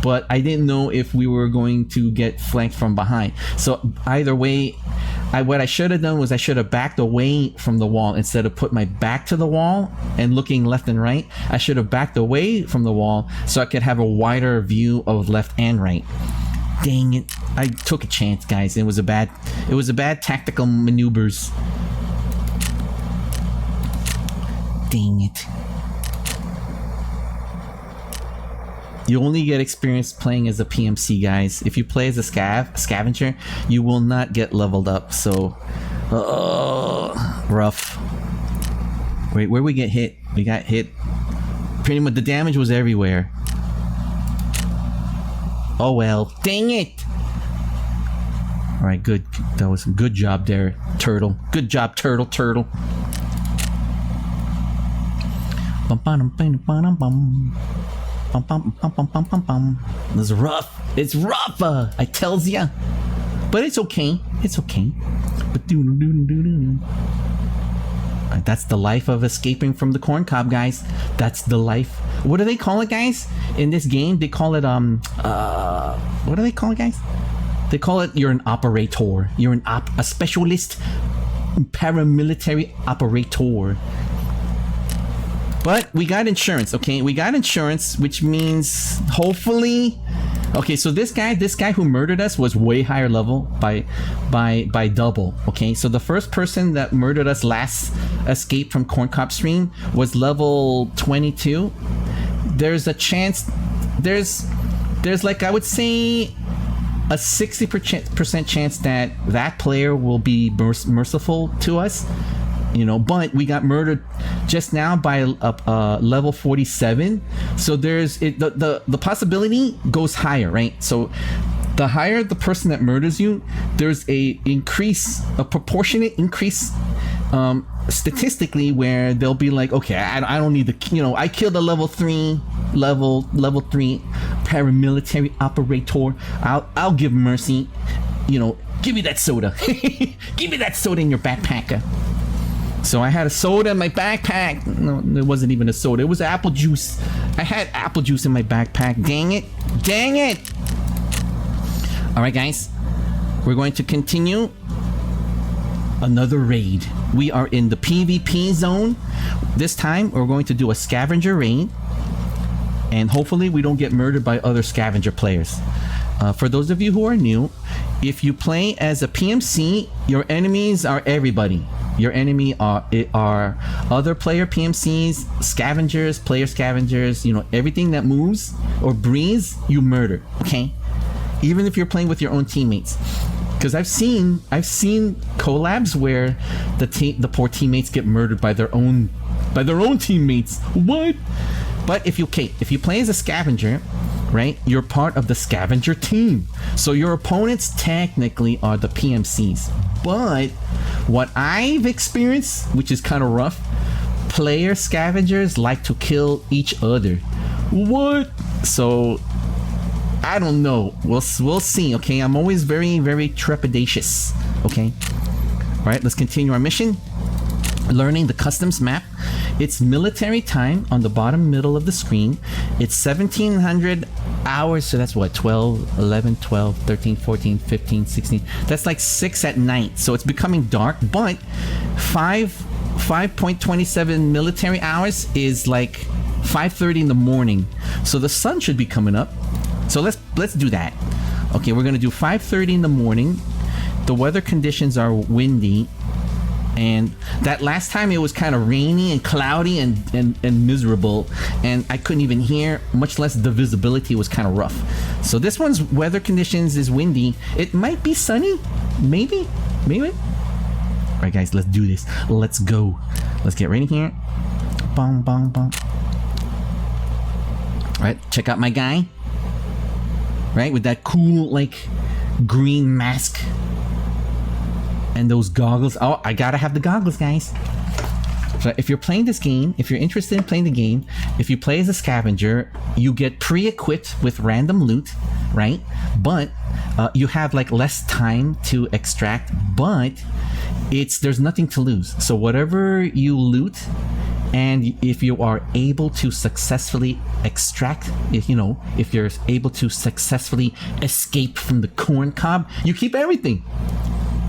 but I didn't know if we were going to get flanked from behind. So either way, what I should have done was I should have backed away from the wall instead of put my back to the wall and looking left and right. I should have backed away from the wall so I could have a wider view of left and right. Dang it. I took a chance, guys. It was a bad tactical maneuvers. Dang it. You only get experience playing as a PMC, guys. If you play as a scavenger, you will not get leveled up. So, rough. Wait, where we get hit? We got hit. Pretty much the damage was everywhere. Oh well. Dang it! Alright, good. That was a good job there, Turtle. Good job, Turtle. It's rough. It's rough. I tells ya. But it's okay. But that's the life of escaping from the corn cob, guys. That's the life. What do they call it, guys? In this game, they call it what do they call it, guys? They call it you're an operator. You're a specialist paramilitary operator. But we got insurance, okay? We got insurance, which means hopefully. Okay, so this guy who murdered us was way higher level by double. Okay, so the first person that murdered us last escape from Corn Cop stream was level 22. There's a chance. There's like, I would say, a 60% chance that player will be merciful to us. But we got murdered just now by level 47. So there's the possibility goes higher, right? So the higher the person that murders you, there's a proportionate increase statistically, where they'll be like, okay, I don't need I killed a level 3 paramilitary operator. I'll give mercy. Give me that soda. Give me that soda in your backpack. So I had a soda in my backpack. No, it wasn't even a soda. It was apple juice. I had apple juice in my backpack. Dang it. All right, guys. We're going to continue another raid. We are in the PvP zone. This time, we're going to do a scavenger raid. And hopefully, we don't get murdered by other scavenger players. For those of you who are new, if you play as a PMC, your enemies are everybody. Your enemy are other player PMCs, scavengers, player scavengers, you know, everything that moves or breathes, you murder, okay? Even if you're playing with your own teammates. Because I've seen collabs where the poor teammates get murdered by their own teammates. What? But if you play as a scavenger, right, you're part of the scavenger team. So your opponents technically are the PMCs. But what I've experienced, which is kind of rough, player scavengers like to kill each other. What? So I don't know. We'll see. Okay, I'm always very, very trepidatious. Okay. All right, let's continue our mission. Learning the customs map. It's military time on the bottom middle of the screen. It's 1700 hours, so that's what, 12, 11, 12, 13, 14, 15, 16. That's like 6 at night, so it's becoming dark, but 5.27 military hours is like 5:30 in the morning. So the sun should be coming up. So let's do that. Okay, we're gonna do 5:30 in the morning. The weather conditions are windy. And that last time it was kind of rainy and cloudy and miserable, and I couldn't even hear, much less the visibility was kind of rough. So this one's weather conditions is windy. It might be sunny, maybe. All right, guys, let's do this. Let's go. Let's get right in here. Bong, bong, bong. All right, check out my guy. Right, with that cool, like, green mask. And those goggles. Oh, I gotta have the goggles, guys. So if you're playing this game, if you're interested in playing the game, if you play as a scavenger, you get pre-equipped with random loot, right? But you have like less time to extract, but there's nothing to lose. So whatever you loot, and if you are able to successfully extract, if you're able to successfully escape from the corn cob, you keep everything.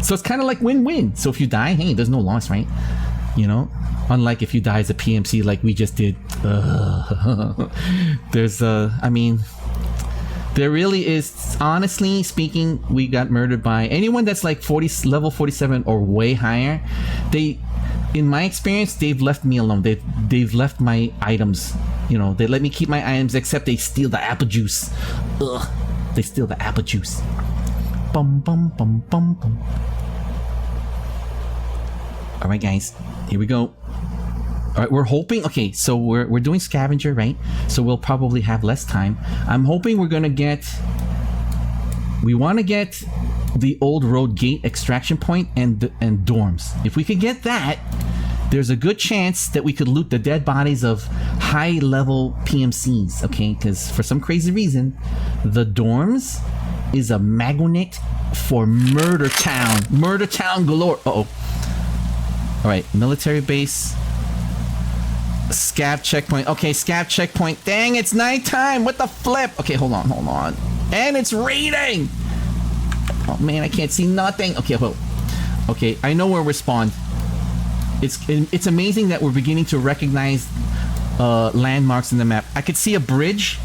So it's kind of like win-win. So if you die, hey, there's no loss, right? You know? Unlike if you die as a PMC like we just did. There really is, honestly speaking, we got murdered by anyone that's like level 47 or way higher. In my experience, they've left me alone. They've left my items. You know, they let me keep my items, except they steal the apple juice. Ugh. They steal the apple juice. Bum, bum, bum, bum, bum. All right, guys, here we go. All right, we're hoping. Okay, so we're doing scavenger, right? So we'll probably have less time. I'm hoping we're gonna get. We want to get the old road gate extraction point and dorms. If we could get that, there's a good chance that we could loot the dead bodies of high-level PMCs. Okay, because for some crazy reason, the dorms is a magnet for Murder Town galore. Uh-oh. All right, military base. Scav checkpoint. Okay, scav checkpoint. Dang, it's nighttime. What the flip? Okay, hold on. And it's raining. Oh man, I can't see nothing. Okay, well, okay, I know where we spawned. It's amazing that we're beginning to recognize landmarks in the map. I could see a bridge.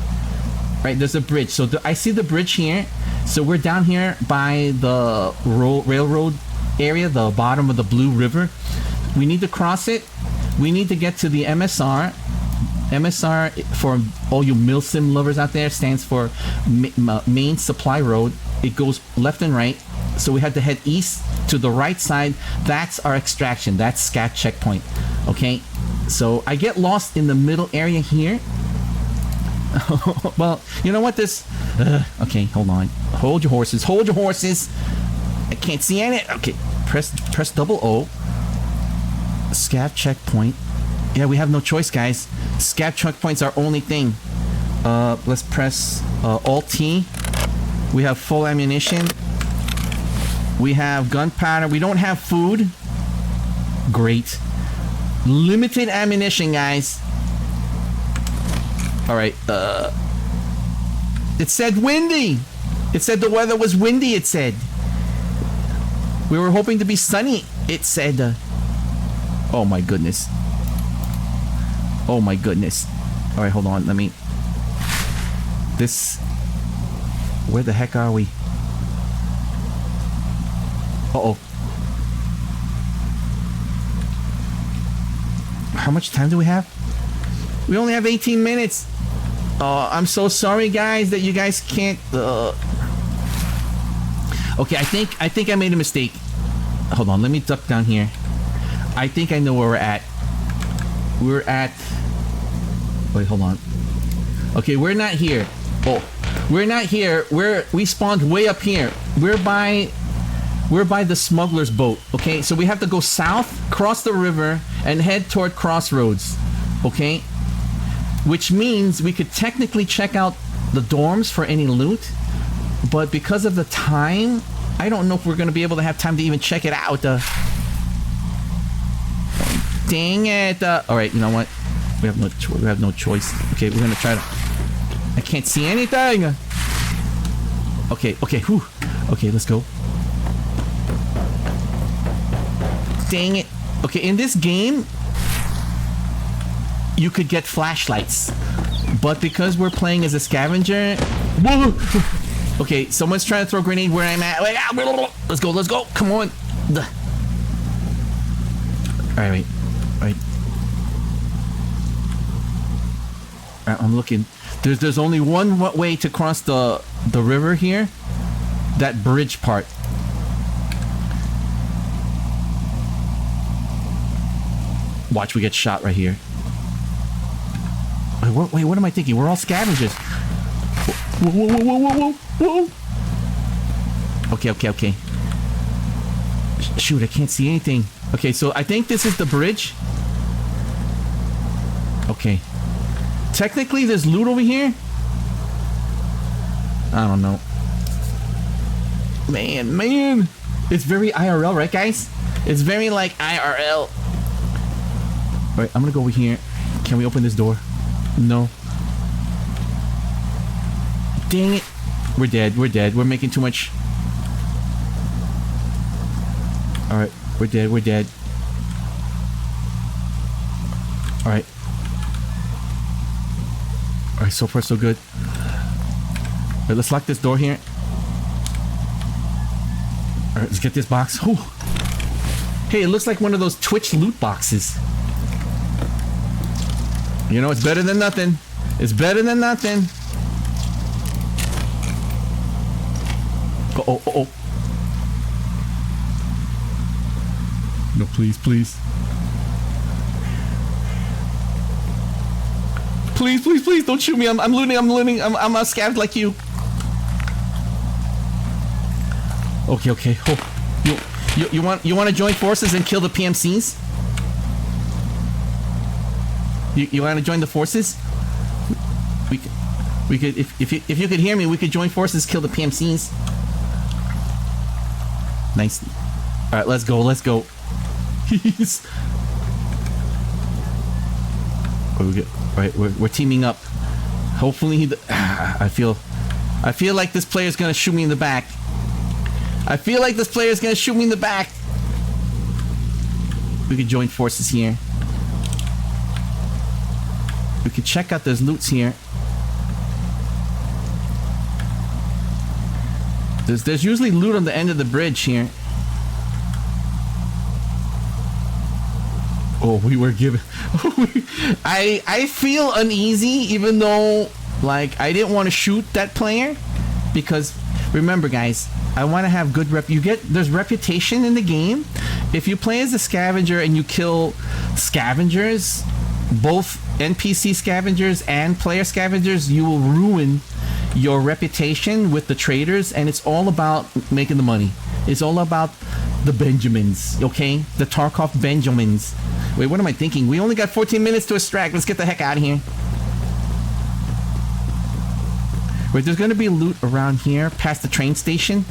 Right, there's a bridge. So I see the bridge here. So we're down here by the railroad area, the bottom of the Blue River. We need to cross it. We need to get to the MSR. MSR, for all you Milsim lovers out there, stands for Main Supply Road. It goes left and right. So we have to head east to the right side. That's our extraction. That's scav checkpoint. Okay? So I get lost in the middle area here. Well, you know what? Okay, hold on. Hold your horses. I can't see any. Okay, press double O. Scav checkpoint. Yeah, we have no choice, guys. Scav checkpoint's our only thing. Let's press Alt T. We have full ammunition. We have gunpowder. We don't have food. Great. Limited ammunition, guys. All right. It said windy. It said the weather was windy. It said. We were hoping to be sunny. It said. Oh my goodness. Oh my goodness. All right, hold on. Let me. Where the heck are we? Uh-oh. How much time do we have? We only have 18 minutes. Oh, I'm so sorry, guys, that you guys can't... Okay, I think I made a mistake. Hold on, let me duck down here. I think I know where we're at. We're at... Wait, hold on. Okay, we're not here. Oh, we're not here. We spawned way up here. We're by the smuggler's boat. Okay, so we have to go south, cross the river, and head toward Crossroads. Okay, which means we could technically check out the dorms for any loot, but because of the time, I don't know if we're gonna be able to have time to even check it out. Dang it! All right, you know what? We have no choice. Okay, we're gonna try to. I can't see anything. Okay. Whew. Okay, let's go. Dang it. Okay, in this game, you could get flashlights, but because we're playing as a scavenger. Whoa! Okay, someone's trying to throw a grenade where I'm at. Let's go. Come on. Alright. I'm looking. There's only one way to cross the river here. That bridge part. Watch, we get shot right here. Wait, what am I thinking? We're all scavengers. Whoa. Okay. Shoot, I can't see anything. Okay, so I think this is the bridge. Okay. Technically, there's loot over here. I don't know. Man. It's very IRL, right, guys? It's very, like, IRL. Alright, I'm gonna go over here. Can we open this door? No. Dang it. We're dead. We're making too much. Alright, we're dead. Alright. Alright, so far so good. Alright, let's lock this door here. Alright, let's get this box. Whew. Hey, it looks like one of those Twitch loot boxes. You know, it's better than nothing. It's better than nothing. Oh. No, please. Please, don't shoot me. I'm looting. I'm a scav like you. Okay. Oh, you want to join forces and kill the PMCs? You want to join the forces? We could if you could hear me, we could join forces, kill the PMCs. Nice. All right, let's go. All right, we're teaming up. Hopefully, I feel like this player's gonna shoot me in the back. We could join forces here. We could check out those loots here. There's usually loot on the end of the bridge here. Oh, we were given. I feel uneasy, even though, like, I didn't want to shoot that player, because remember, guys, I want to have good there's reputation in the game. If you play as a scavenger and you kill scavengers, both NPC scavengers and player scavengers, you will ruin your reputation with the traders, and it's all about making the money. It's all about the Benjamins, okay? The Tarkov Benjamins. Wait, what am I thinking? We only got 14 minutes to extract. Let's get the heck out of here. Wait, there's gonna be loot around here past the train station.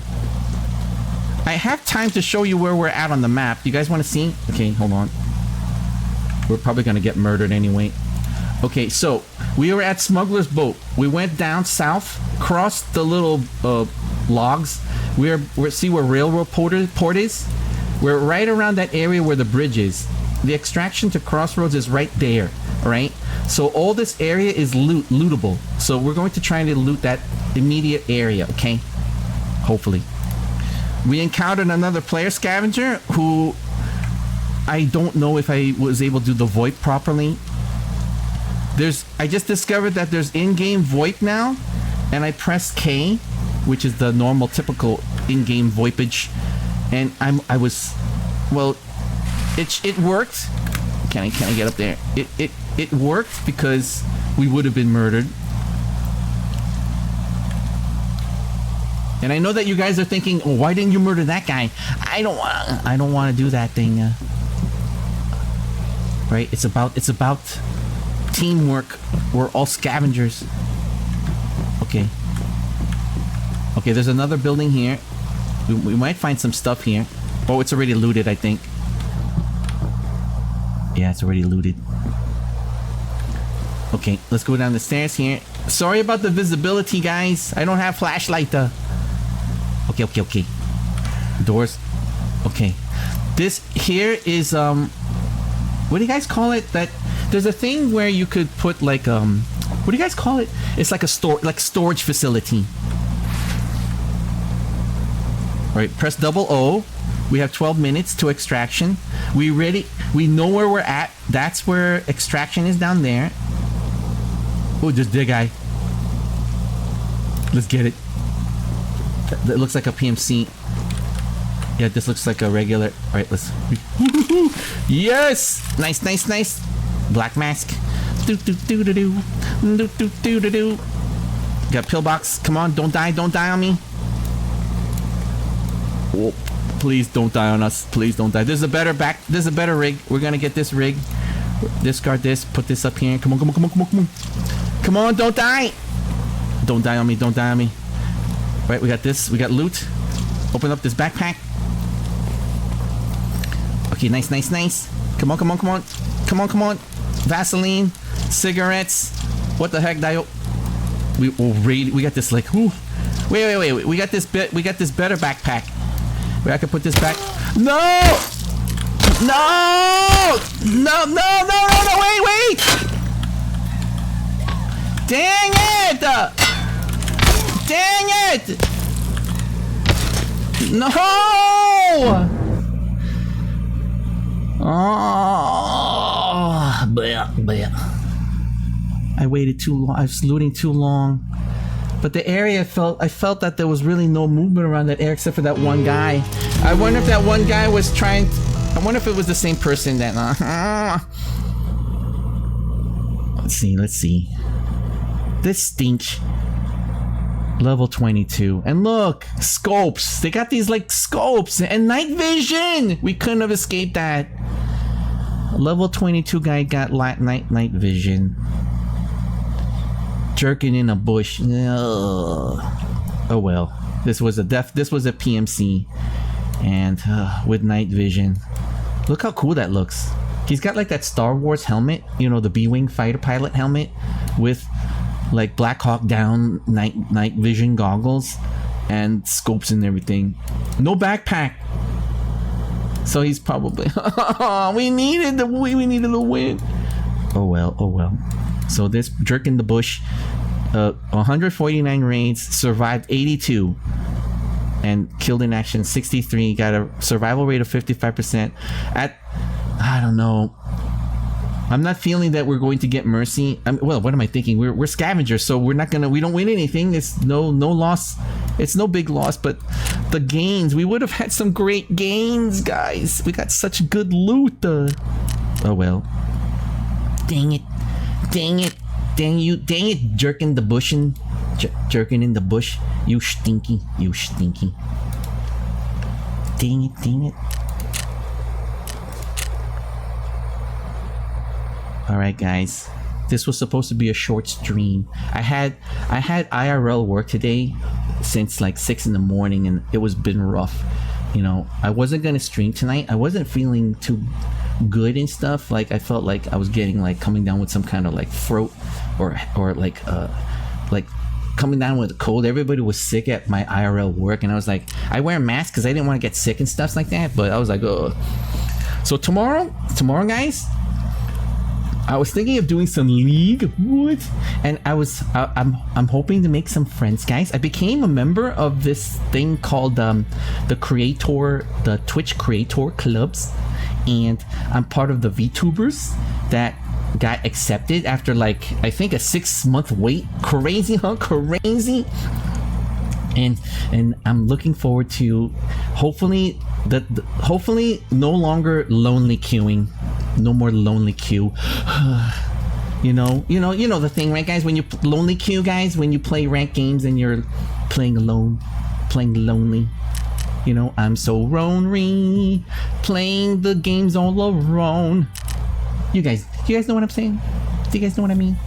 I have time to show you where we're at on the map. You guys want to see? Okay, hold on. We're probably gonna get murdered anyway. Okay, so we were at Smuggler's Boat. We went down south, crossed the little logs. See where Railroad Port is? We're right around that area where the bridge is. The extraction to Crossroads is right there, right? So all this area is lootable. So we're going to try to loot that immediate area, okay? Hopefully. We encountered another player scavenger who I don't know if I was able to do the VoIP properly. I just discovered that there's in-game VoIP now, and I pressed K, which is the normal, typical in-game VoIpage, and well, it worked. Can I get up there? It worked because we would have been murdered. And I know that you guys are thinking, oh, why didn't you murder that guy? I don't want to do that thing. Right? It's about teamwork. We're all scavengers. Okay. Okay, there's another building here. We might find some stuff here. Oh, it's already looted, I think. Yeah, it's already looted. Okay, let's go down the stairs here. Sorry about the visibility, guys. I don't have flashlight. Okay. Doors. Okay. This here is what do you guys call it? That there's a thing where you could put like what do you guys call it? It's like a storage facility. All right, press double O. We have 12 minutes to extraction. We know where we're at. That's where extraction is, down there. Oh, just the guy. Let's get it. That looks like a PMC. Yeah, this looks like a regular. All right, let's. Yes! Nice. Black mask. Got pillbox. Come on, don't die on me. Oh, please don't die on us. Please don't die. There's a better rig. We're gonna get this rig. Discard this. Put this up here. Come on. Come on, don't die. Don't die on me. Right, we got this. We got loot. Open up this backpack. Okay, nice. Come on. Vaseline, cigarettes. What the heck, Dio? We got this like. Whew. Wait. We got this better backpack. Where I can put this back. No! Wait! Dang it! No! Oh, bleh. I waited too long. I was looting too long. But the area I felt that there was really no movement around that area except for that one guy. I wonder if that one guy was I wonder if it was the same person that. Let's see. This stinks. Level 22. And look, scopes. They got these like scopes and night vision. We couldn't have escaped that. Level 22 guy got night vision. Jerking in a bush. Ugh. Oh well. This was a PMC, and with night vision. Look how cool that looks. He's got like that Star Wars helmet, you know, the B-wing fighter pilot helmet with like Black Hawk Down night vision goggles and scopes and everything. No backpack. So he's probably we needed the win. Oh well. So this jerk in the bush, 149 raids, survived 82, and killed in action 63. Got a survival rate of 55%. I don't know. I'm not feeling that we're going to get mercy. Well, what am I thinking? We're scavengers, so we don't win anything. It's no loss. It's no big loss, but the gains, we would have had some great gains, guys. We got such good loot. Oh well. Dang it, jerking the bush jerking in the bush. You stinky. Dang it. Alright guys, this was supposed to be a short stream. I had IRL work today since like 6 in the morning, and it was been rough. You know, I wasn't gonna stream tonight. I wasn't feeling too good and stuff. Like I felt like I was getting like coming down with some kind of like throat or like coming down with a cold. Everybody was sick at my IRL work, and I was like, I wear a mask because I didn't want to get sick and stuff like that. But I was like, oh. So tomorrow guys, I was thinking of doing some League, and I'm hoping to make some friends, guys. I became a member of this thing called the Twitch Creator Clubs. and I'm part of the VTubers that got accepted after like I think a 6-month wait. Crazy, huh? Crazy. And I'm looking forward to hopefully hopefully no longer lonely queuing. No more lonely queue. You know the thing, right, guys? When you lonely queue, guys, when you play ranked games and you're playing alone, playing lonely. You know, I'm so lonely, playing the games all alone. You guys know what I'm saying? Do you guys know what I mean?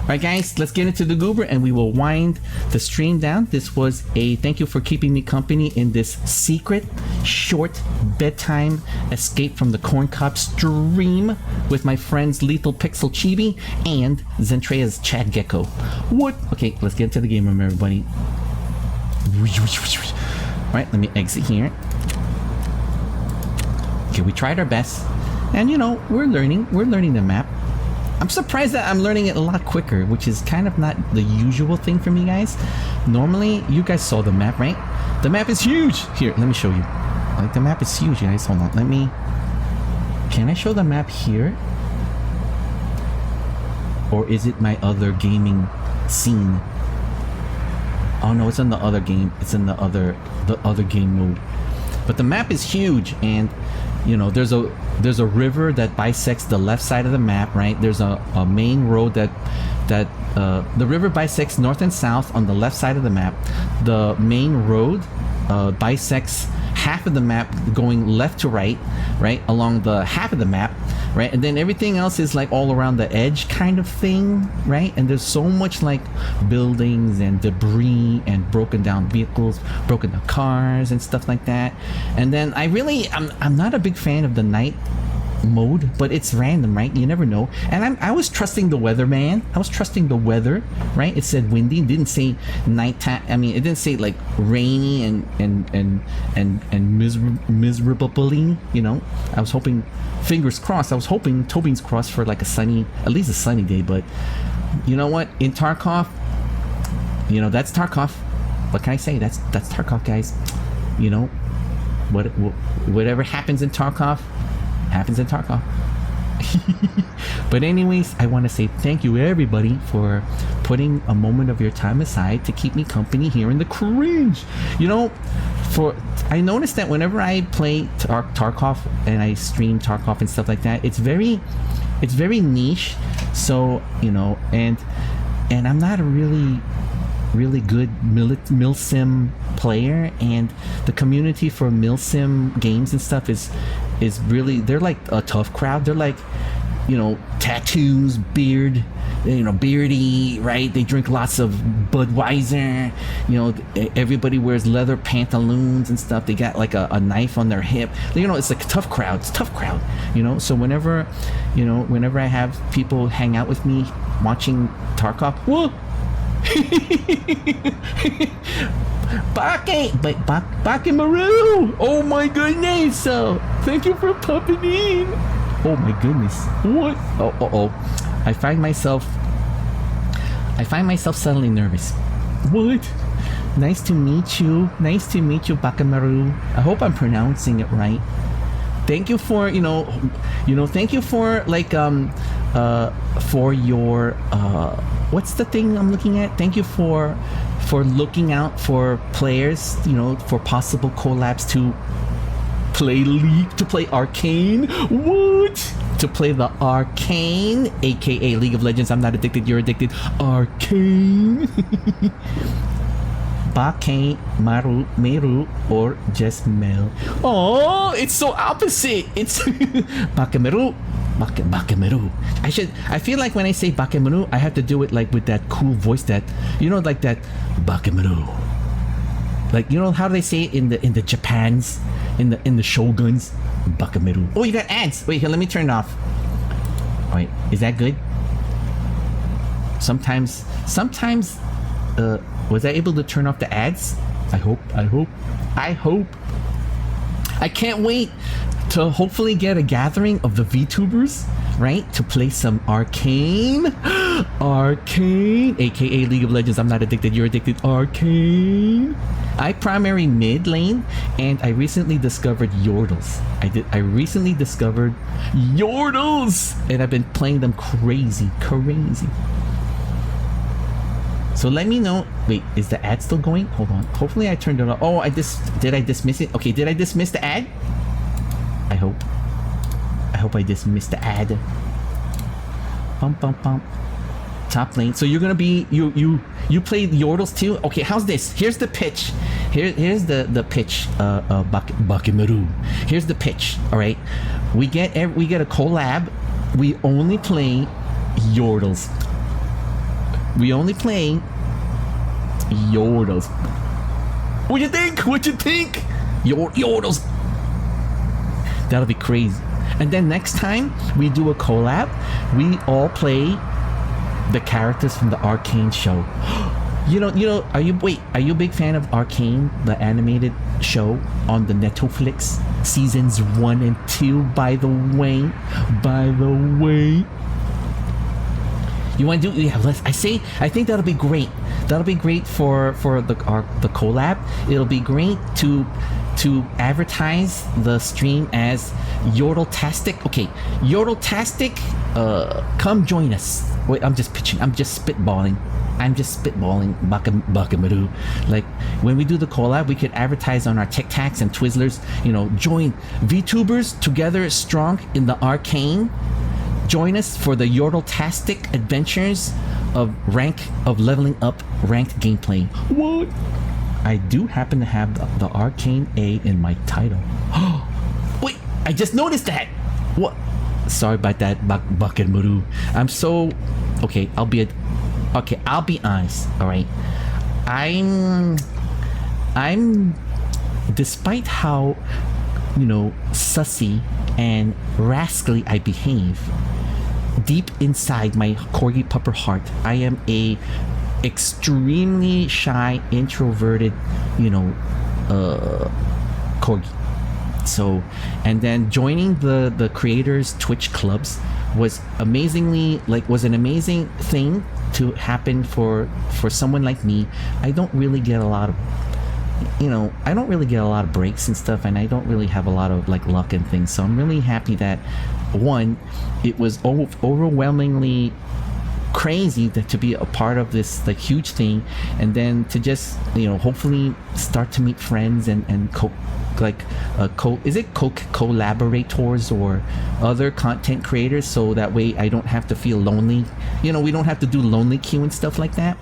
Alright guys, let's get into the goober and we will wind the stream down. This was a thank you for keeping me company in this secret, short, bedtime escape from the corn cob stream with my friends Lethal Pixel Chibi and Zentrea's Chad Gecko. What? Okay, let's get into the game room, everybody. Alright, let me exit here. Okay, we tried our best. And you know, we're learning the map. I'm surprised that I'm learning it a lot quicker, which is kind of not the usual thing for me, guys. Normally, you guys saw the map, right? The map is huge! Here, let me show you. Like, the map is huge, guys. Hold on, let me... Can I show the map here? Or is it my other gaming scene? Oh no, it's in the other game. It's in the other game mode. But the map is huge, and you know, there's a river that bisects the left side of the map, right? There's a main road that the river bisects north and south on the left side of the map. The main road bisects half of the map going left to right along the half of the map, right? And then everything else is like all around the edge kind of thing, right? And there's so much like buildings and debris and broken down vehicles, broken down cars and stuff like that. And then I'm not a big fan of the night mode, but it's random, right? You never know. And I was trusting the weather, man. I was trusting the weather, right? It said windy. It didn't say nighttime. I mean, it didn't say like rainy and miserably, you know. I was hoping, fingers crossed, I was hoping Tobin's crossed for like at least a sunny day. But you know what? In Tarkov, you know, that's Tarkov. What can I say? That's Tarkov, guys. You know, whatever happens in Tarkov happens in Tarkov. But anyways, I want to say thank you everybody for putting a moment of your time aside to keep me company here in the cringe. You know, I noticed that whenever I play Tarkov and I stream Tarkov and stuff like that, it's very niche. So, you know, and I'm not a really good milsim player, and the community for milsim games and stuff is really, they're like a tough crowd. They're like, you know, tattoos, beard, you know, beardy, right? They drink lots of Budweiser, you know, everybody wears leather pantaloons and stuff. They got like a knife on their hip. You know, it's like a tough crowd. It's a tough crowd, you know. So whenever I have people hang out with me watching Tarkov, whoa! Bake Maru! Oh my goodness! Thank you for popping in! Oh my goodness. What? Oh. I find myself suddenly nervous. What? Nice to meet you. Nice to meet you, Bakamaru. I hope I'm pronouncing it right. Thank you for, thank you for like for your what's the thing I'm looking at? Thank you for looking out for players, you know, for possible collabs to play League, to play Arcane. What? To play the Arcane, aka League of Legends. I'm not addicted, you're addicted. Arcane. Bake, Maru, Meru, or just Mel. Oh, it's so opposite. It's Bakemeru. Bakemeru. I feel like when I say Bakemeru, I have to do it like with that cool voice that, you know, like that Bakemeru. Like, you know how they say it in the Japans, in the Shoguns? Bakemeru. Oh, you got ads. Wait, here, let me turn it off. Wait, is that good? Sometimes was I able to turn off the ads? I hope. I can't wait to hopefully get a gathering of the VTubers, right? To play some Arcane. Arcane, aka League of Legends. I'm not addicted, you're addicted. Arcane. I primary mid lane, and I recently discovered Yordles. I recently discovered Yordles, and I've been playing them crazy. So let me know. Wait, is the ad still going? Hold on. Hopefully I turned it on. Oh, did I dismiss it? Okay, did I dismiss the ad? I hope I dismissed the ad. Bum. Top lane. So you're gonna be you played Yordles too? Okay, how's this? Here's the pitch. Here's the pitch. Bakimaru. Here's the pitch. All right, we get a collab. We only play Yordles. We only play Yordles. What you think? Yordles. That'll be crazy. And then next time we do a collab, we all play the characters from the Arcane show. You know, are you a big fan of Arcane, the animated show on the Netflix, seasons 1 and 2, by the way? You want to do? Yeah, I think that'll be great. That'll be great for the collab. It'll be great to advertise the stream as Yordle-tastic. Okay, Yordle-tastic, come join us. Wait, I'm just spitballing. Bakamaru. Like, when we do the collab, we could advertise on our TikToks and Twizzlers, you know, join VTubers together strong in the Arcane. Join us for the Yordle-tastic adventures of leveling up ranked gameplay. What? I do happen to have the Arcane A in my title. Wait, I just noticed that. What? Sorry about that, Bakamaru. I'm so... Okay, I'll be honest, alright? I'm... Despite how, you know, sussy and rascally I behave, deep inside my corgi pupper heart, I am a extremely shy, introverted, you know, corgi. So, and then joining the creators Twitch clubs was an amazing thing to happen for someone like me. I don't really get a lot of breaks and stuff, and I don't really have a lot of like luck and things. So I'm really happy that, one, it was overwhelmingly crazy to be a part of this like huge thing, and then to just, you know, hopefully start to meet friends and collaborators or other content creators, so that way I don't have to feel lonely. You know, we don't have to do lonely queue and stuff like that.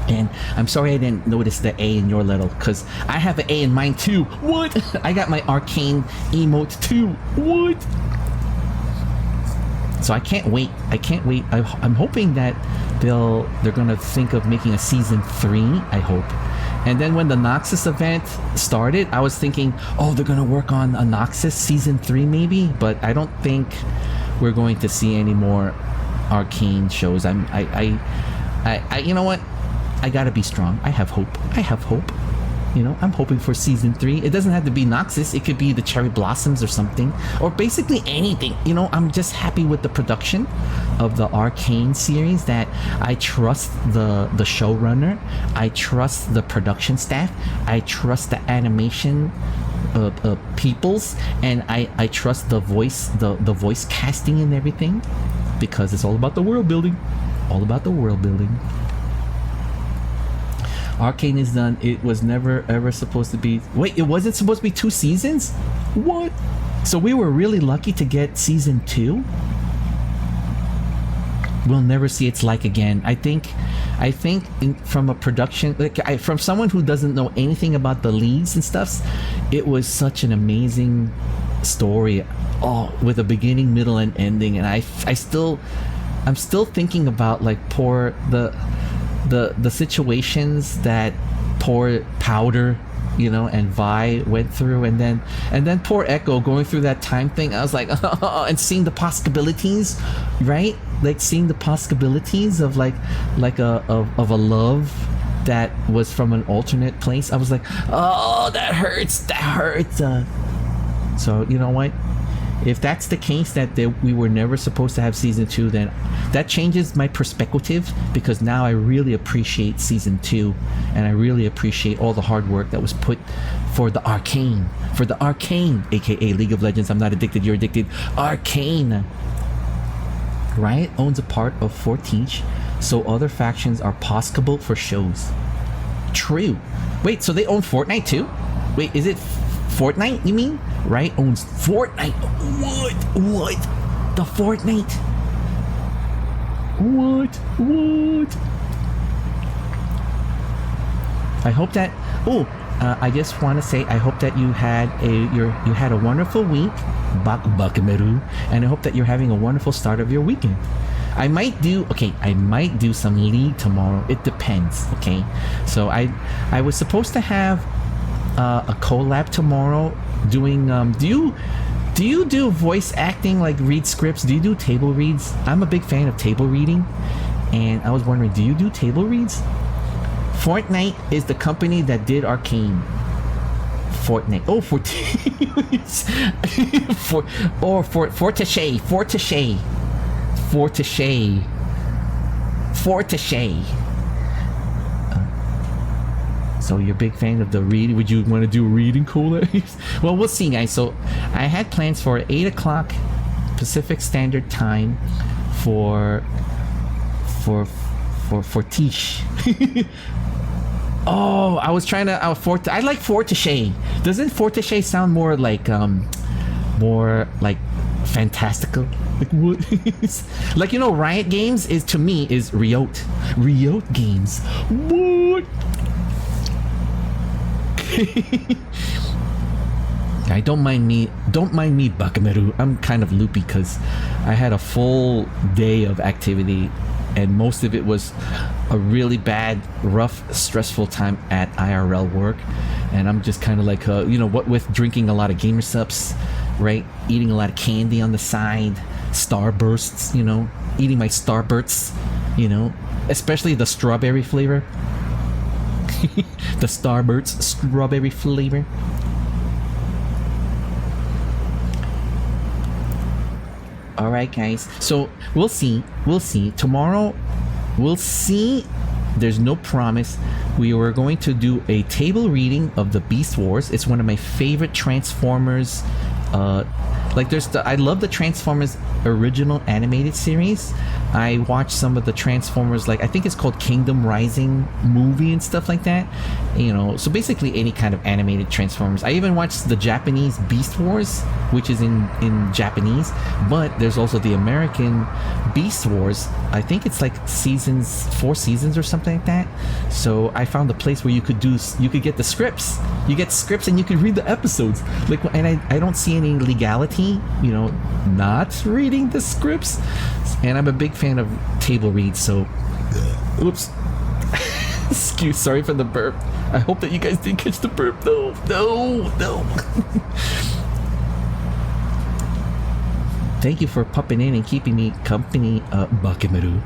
And I'm sorry I didn't notice the A in your little, because I have an A in mine too. What? I got my Arcane emote too. What? So I can't wait. I'm hoping that they're gonna think of making a season 3. I hope. And then when the Noxus event started, I was thinking, oh, they're gonna work on a Noxus season 3 maybe, but I don't think we're going to see any more Arcane shows. You know what? I gotta be strong. I have hope. You know, I'm hoping for season 3. It doesn't have to be Noxus. It could be the Cherry Blossoms or something, or basically anything. You know, I'm just happy with the production of the Arcane series, that I trust the showrunner, I trust the production staff, I trust the animation peoples, and I trust the voice casting and everything, because it's all about the world building. Arcane is done. It was never ever supposed to be... Wait, it wasn't supposed to be 2 seasons? What? So we were really lucky to get season 2? We'll never see its like again. I think from a production, from someone who doesn't know anything about the leads and stuff, it was such an amazing story, with a beginning, middle, and ending. And I'm still thinking about like the situations that poor Powder, you know, and Vi went through, and then poor Echo going through that time thing. I was like, and seeing the possibilities, right? Like seeing the possibilities of like a love that was from an alternate place. I was like, oh, that hurts. So you know what? if that's the case, that we were never supposed to have season 2, then that changes my perspective, because now I really appreciate season 2, and I really appreciate all the hard work that was put for the Arcane, aka League of Legends. I'm not addicted, you're addicted. Arcane. Riot owns a part of Forteach, so other factions are possible for shows. True. Wait, so they own Fortnite too? Wait, is it Fortnite, you mean? Riot owns Fortnite. What? The Fortnite? What? I hope that... I just want to say, I hope that you had a wonderful week, Bakameru, and I hope that you're having a wonderful start of your weekend. I might do some League tomorrow. It depends, okay? So I was supposed to have a collab tomorrow doing do you do voice acting, like read scripts? Do you do table reads? I'm a big fan of table reading, and I was wondering, do you do table reads? Fortnite is the company that did Arcane. Fortnite. Oh, Fortache. So you're a big fan of the reading? Would you want to do a reading collab? Well, we'll see, guys. So I had plans for 8 o'clock Pacific Standard Time for Tish. Oh, I was trying to... I like Fortache. Doesn't Fortache sound more like fantastical? Like what? Like, you know, Riot Games is, to me, is Riot Games. What? I don't mind me, Bakameru. I'm kind of loopy because I had a full day of activity, and most of it was a really bad, rough, stressful time at IRL work, and I'm just kind of like, you know, what with drinking a lot of gamer subs, right? Eating a lot of candy on the side, Starbursts, you know, eating my Starbursts, you know, especially the strawberry flavor. The Starbursts strawberry flavor. Alright, guys, so we'll see tomorrow. We'll see. There's no promise. We were going to do a table reading of the Beast Wars. It's one of my favorite Transformers. Like, I love the Transformers original animated series. I watched some of the Transformers, like I think it's called Kingdom Rising movie and stuff like that. You know, so basically any kind of animated Transformers. I even watched the Japanese Beast Wars, which is in Japanese, but there's also the American Beast Wars. I think it's like 4 seasons or something like that. So I found a place where you could get the scripts. You get scripts and you can read the episodes. Like, and I don't see any legality, you know, not reading the scripts. And I'm a big fan of table reads, so oops. Sorry for the burp. I hope that you guys didn't catch the burp. No. Thank you for popping in and keeping me company, Bakameru.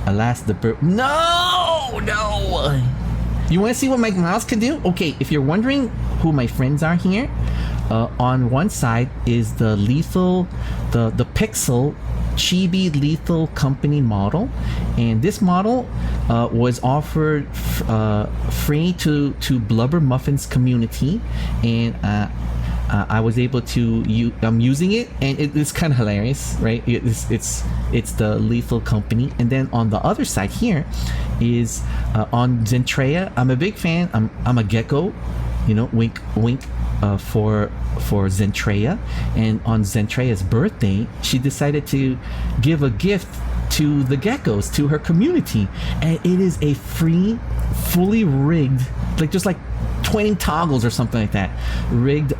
Alas, the burp. No. You want to see what my mouse can do? Okay, if you're wondering who my friends are here, on one side is the lethal, the Pixel Chibi Lethal Company model, and this model was offered free to Blubber Muffin's community, and I was able to I'm using it, and it's kind of hilarious, right? It's the Lethal Company. And then on the other side here is on Zentreya. I'm a big fan. I'm a gecko, you know, wink wink, for Zentreya. And on Zentreya's birthday, she decided to give a gift to the geckos, to her community, and it is a free, fully rigged, like just like 20 toggles or something like that, rigged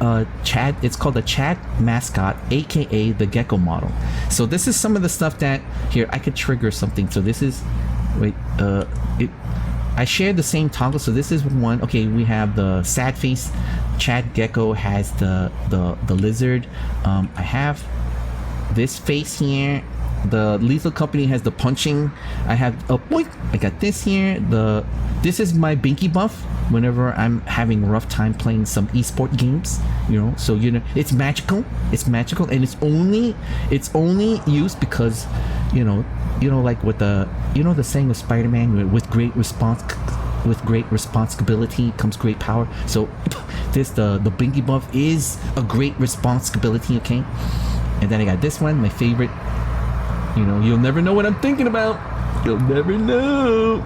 Chad. It's called the Chad mascot, aka the gecko model. So this is some of the stuff that, here, I could trigger something. So this is, wait, I shared the same toggle. So this is one. Okay, we have the sad face. Chad Gecko has the lizard. I have this face here. The Lethal Company has the punching. I have I got this here. This is my binky buff whenever I'm having a rough time playing some esport games, you know. So it's magical, and it's only used because, you know, like with the saying of Spider-Man, with great responsibility comes great power. So the binky buff is a great responsibility, okay. And then I got this one, my favorite. You know, you'll never know what I'm thinking about. You'll never know.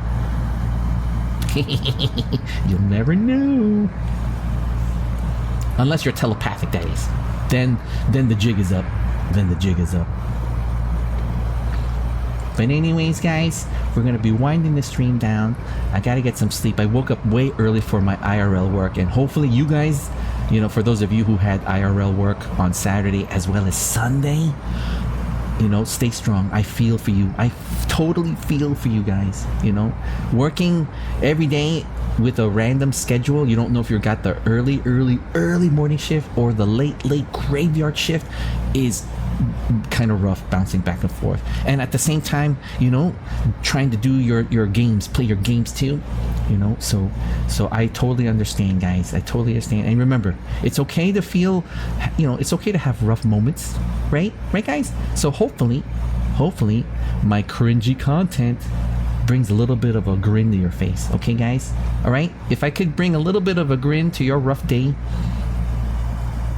You'll never know. Unless you're telepathic, that is. Then the jig is up. But anyways, guys, we're gonna be winding the stream down. I gotta get some sleep. I woke up way early for my IRL work, and hopefully you guys, you know, for those of you who had IRL work on Saturday as well as Sunday, you know, stay strong. I feel for you. I totally feel for you guys. You know, working every day with a random schedule, you don't know if you got the early morning shift or the late graveyard shift, is kind of rough, bouncing back and forth. And at the same time, you know, trying to do your games, play your games too, you know. So I totally understand, guys. I totally understand. And remember, it's okay to feel, you know, it's okay to have rough moments, right guys? So hopefully my cringy content brings a little bit of a grin to your face, okay, guys? All right, if I could bring a little bit of a grin to your rough day,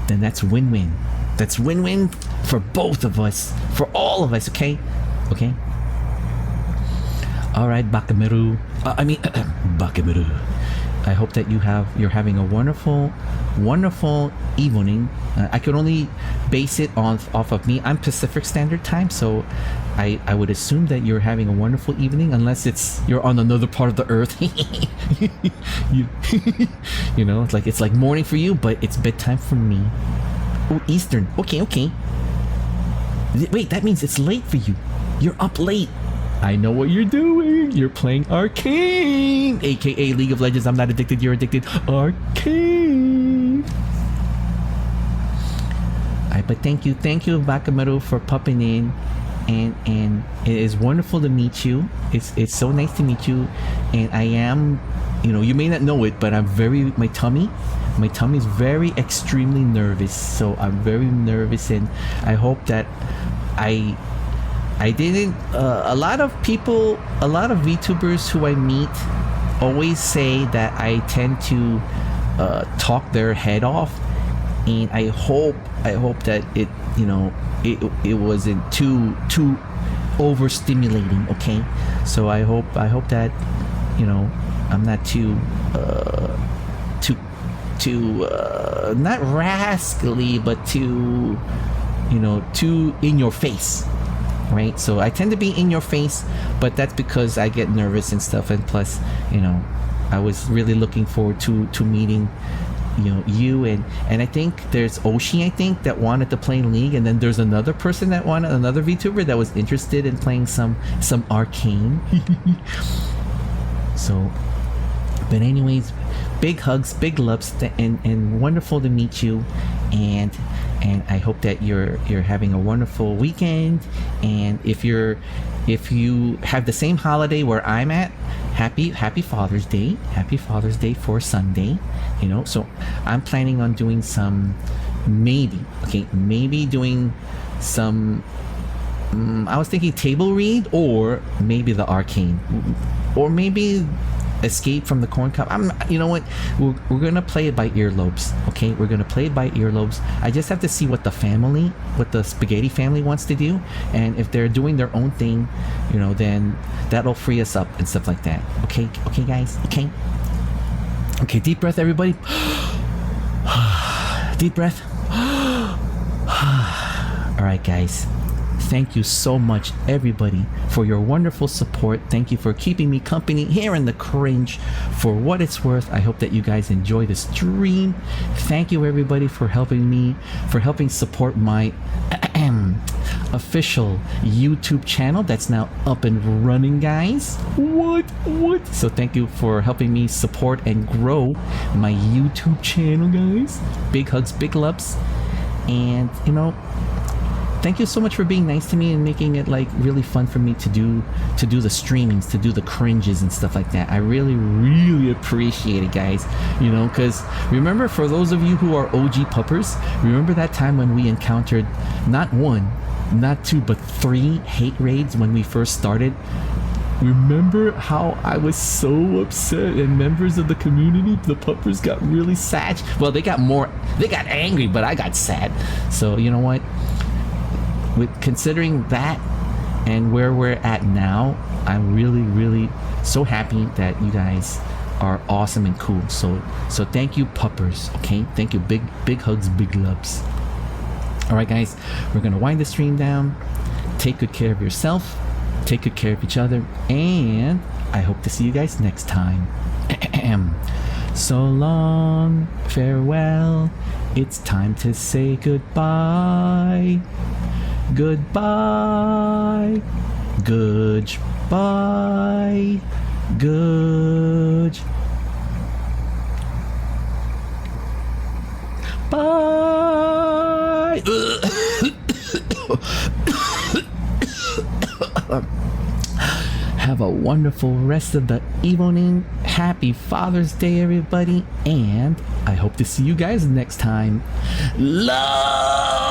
then that's win-win. That's win-win for both of us, for all of us, okay? All right, Bakameru. Bakameru. I hope that you're having a wonderful evening. I could only base it off of me. I'm Pacific Standard Time, so I would assume that you're having a wonderful evening, unless you're on another part of the earth. You know, it's like morning for you, but it's bedtime for me. Oh, Eastern. Okay. Wait, that means it's late for you. You're up late. I know what you're doing. You're playing Arcane, aka League of Legends. I'm not addicted, you're addicted. Arcane. Alright, but thank you, Bakameru, for popping in. And it is wonderful to meet you. It's so nice to meet you. And I am, you know, you may not know it, but my tummy is very extremely nervous. So I'm very nervous, and I hope that I didn't, a lot of VTubers who I meet always say that I tend to talk their head off, and I hope that it, you know, it wasn't too overstimulating, okay? So I hope that, you know, I'm not too not rascally, but too, you know, too in your face, right? So I tend to be in your face, but that's because I get nervous and stuff. And plus, you know, I was really looking forward to meeting, you know, you and I think there's Oshi, I think, that wanted to play League, and then there's another person that wanted, another VTuber that was interested in playing some Arcane. So, but anyways, big hugs, big loves, and wonderful to meet you, and I hope that you're having a wonderful weekend. And if you have the same holiday where I'm at, happy Father's Day for Sunday, you know. So I'm planning on doing some, maybe doing some, I was thinking table read, or maybe the Arcane, or maybe Escape from the Corn Cup. You know what? We're gonna play it by earlobes. Okay, we're gonna play it by earlobes. I just have to see what the spaghetti family wants to do, and if they're doing their own thing, you know, then that'll free us up and stuff like that. Okay, guys. Okay, deep breath, everybody. Deep breath. All right, guys. Thank you so much, everybody, for your wonderful support. Thank you for keeping me company here in the cringe. For what it's worth, I hope that you guys enjoy the stream. Thank you, everybody, for helping support my official YouTube channel that's now up and running, guys. What? So thank you for helping me support and grow my YouTube channel, guys. Big hugs, big loves, and, you know, thank you so much for being nice to me and making it like really fun for me to do the streamings, to do the cringes and stuff like that. I really appreciate it, guys. You know, because remember, for those of you who are OG puppers, remember that time when we encountered not one, not two, but 3 hate raids when we first started? Remember how I was so upset and members of the community, the puppers, got really sad? Well, they got angry, but I got sad. So you know what, with considering that and where we're at now, I'm really so happy that you guys are awesome and cool. So thank you, puppers. Okay, thank you. Big hugs, big loves. All right, guys, we're gonna wind the stream down. Take good care of yourself, take good care of each other, and I hope to see you guys next time. So long, farewell, it's time to say goodbye. Goodbye, goodbye, good bye. Have a wonderful rest of the evening. Happy Father's Day, everybody, and I hope to see you guys next time. Lovers!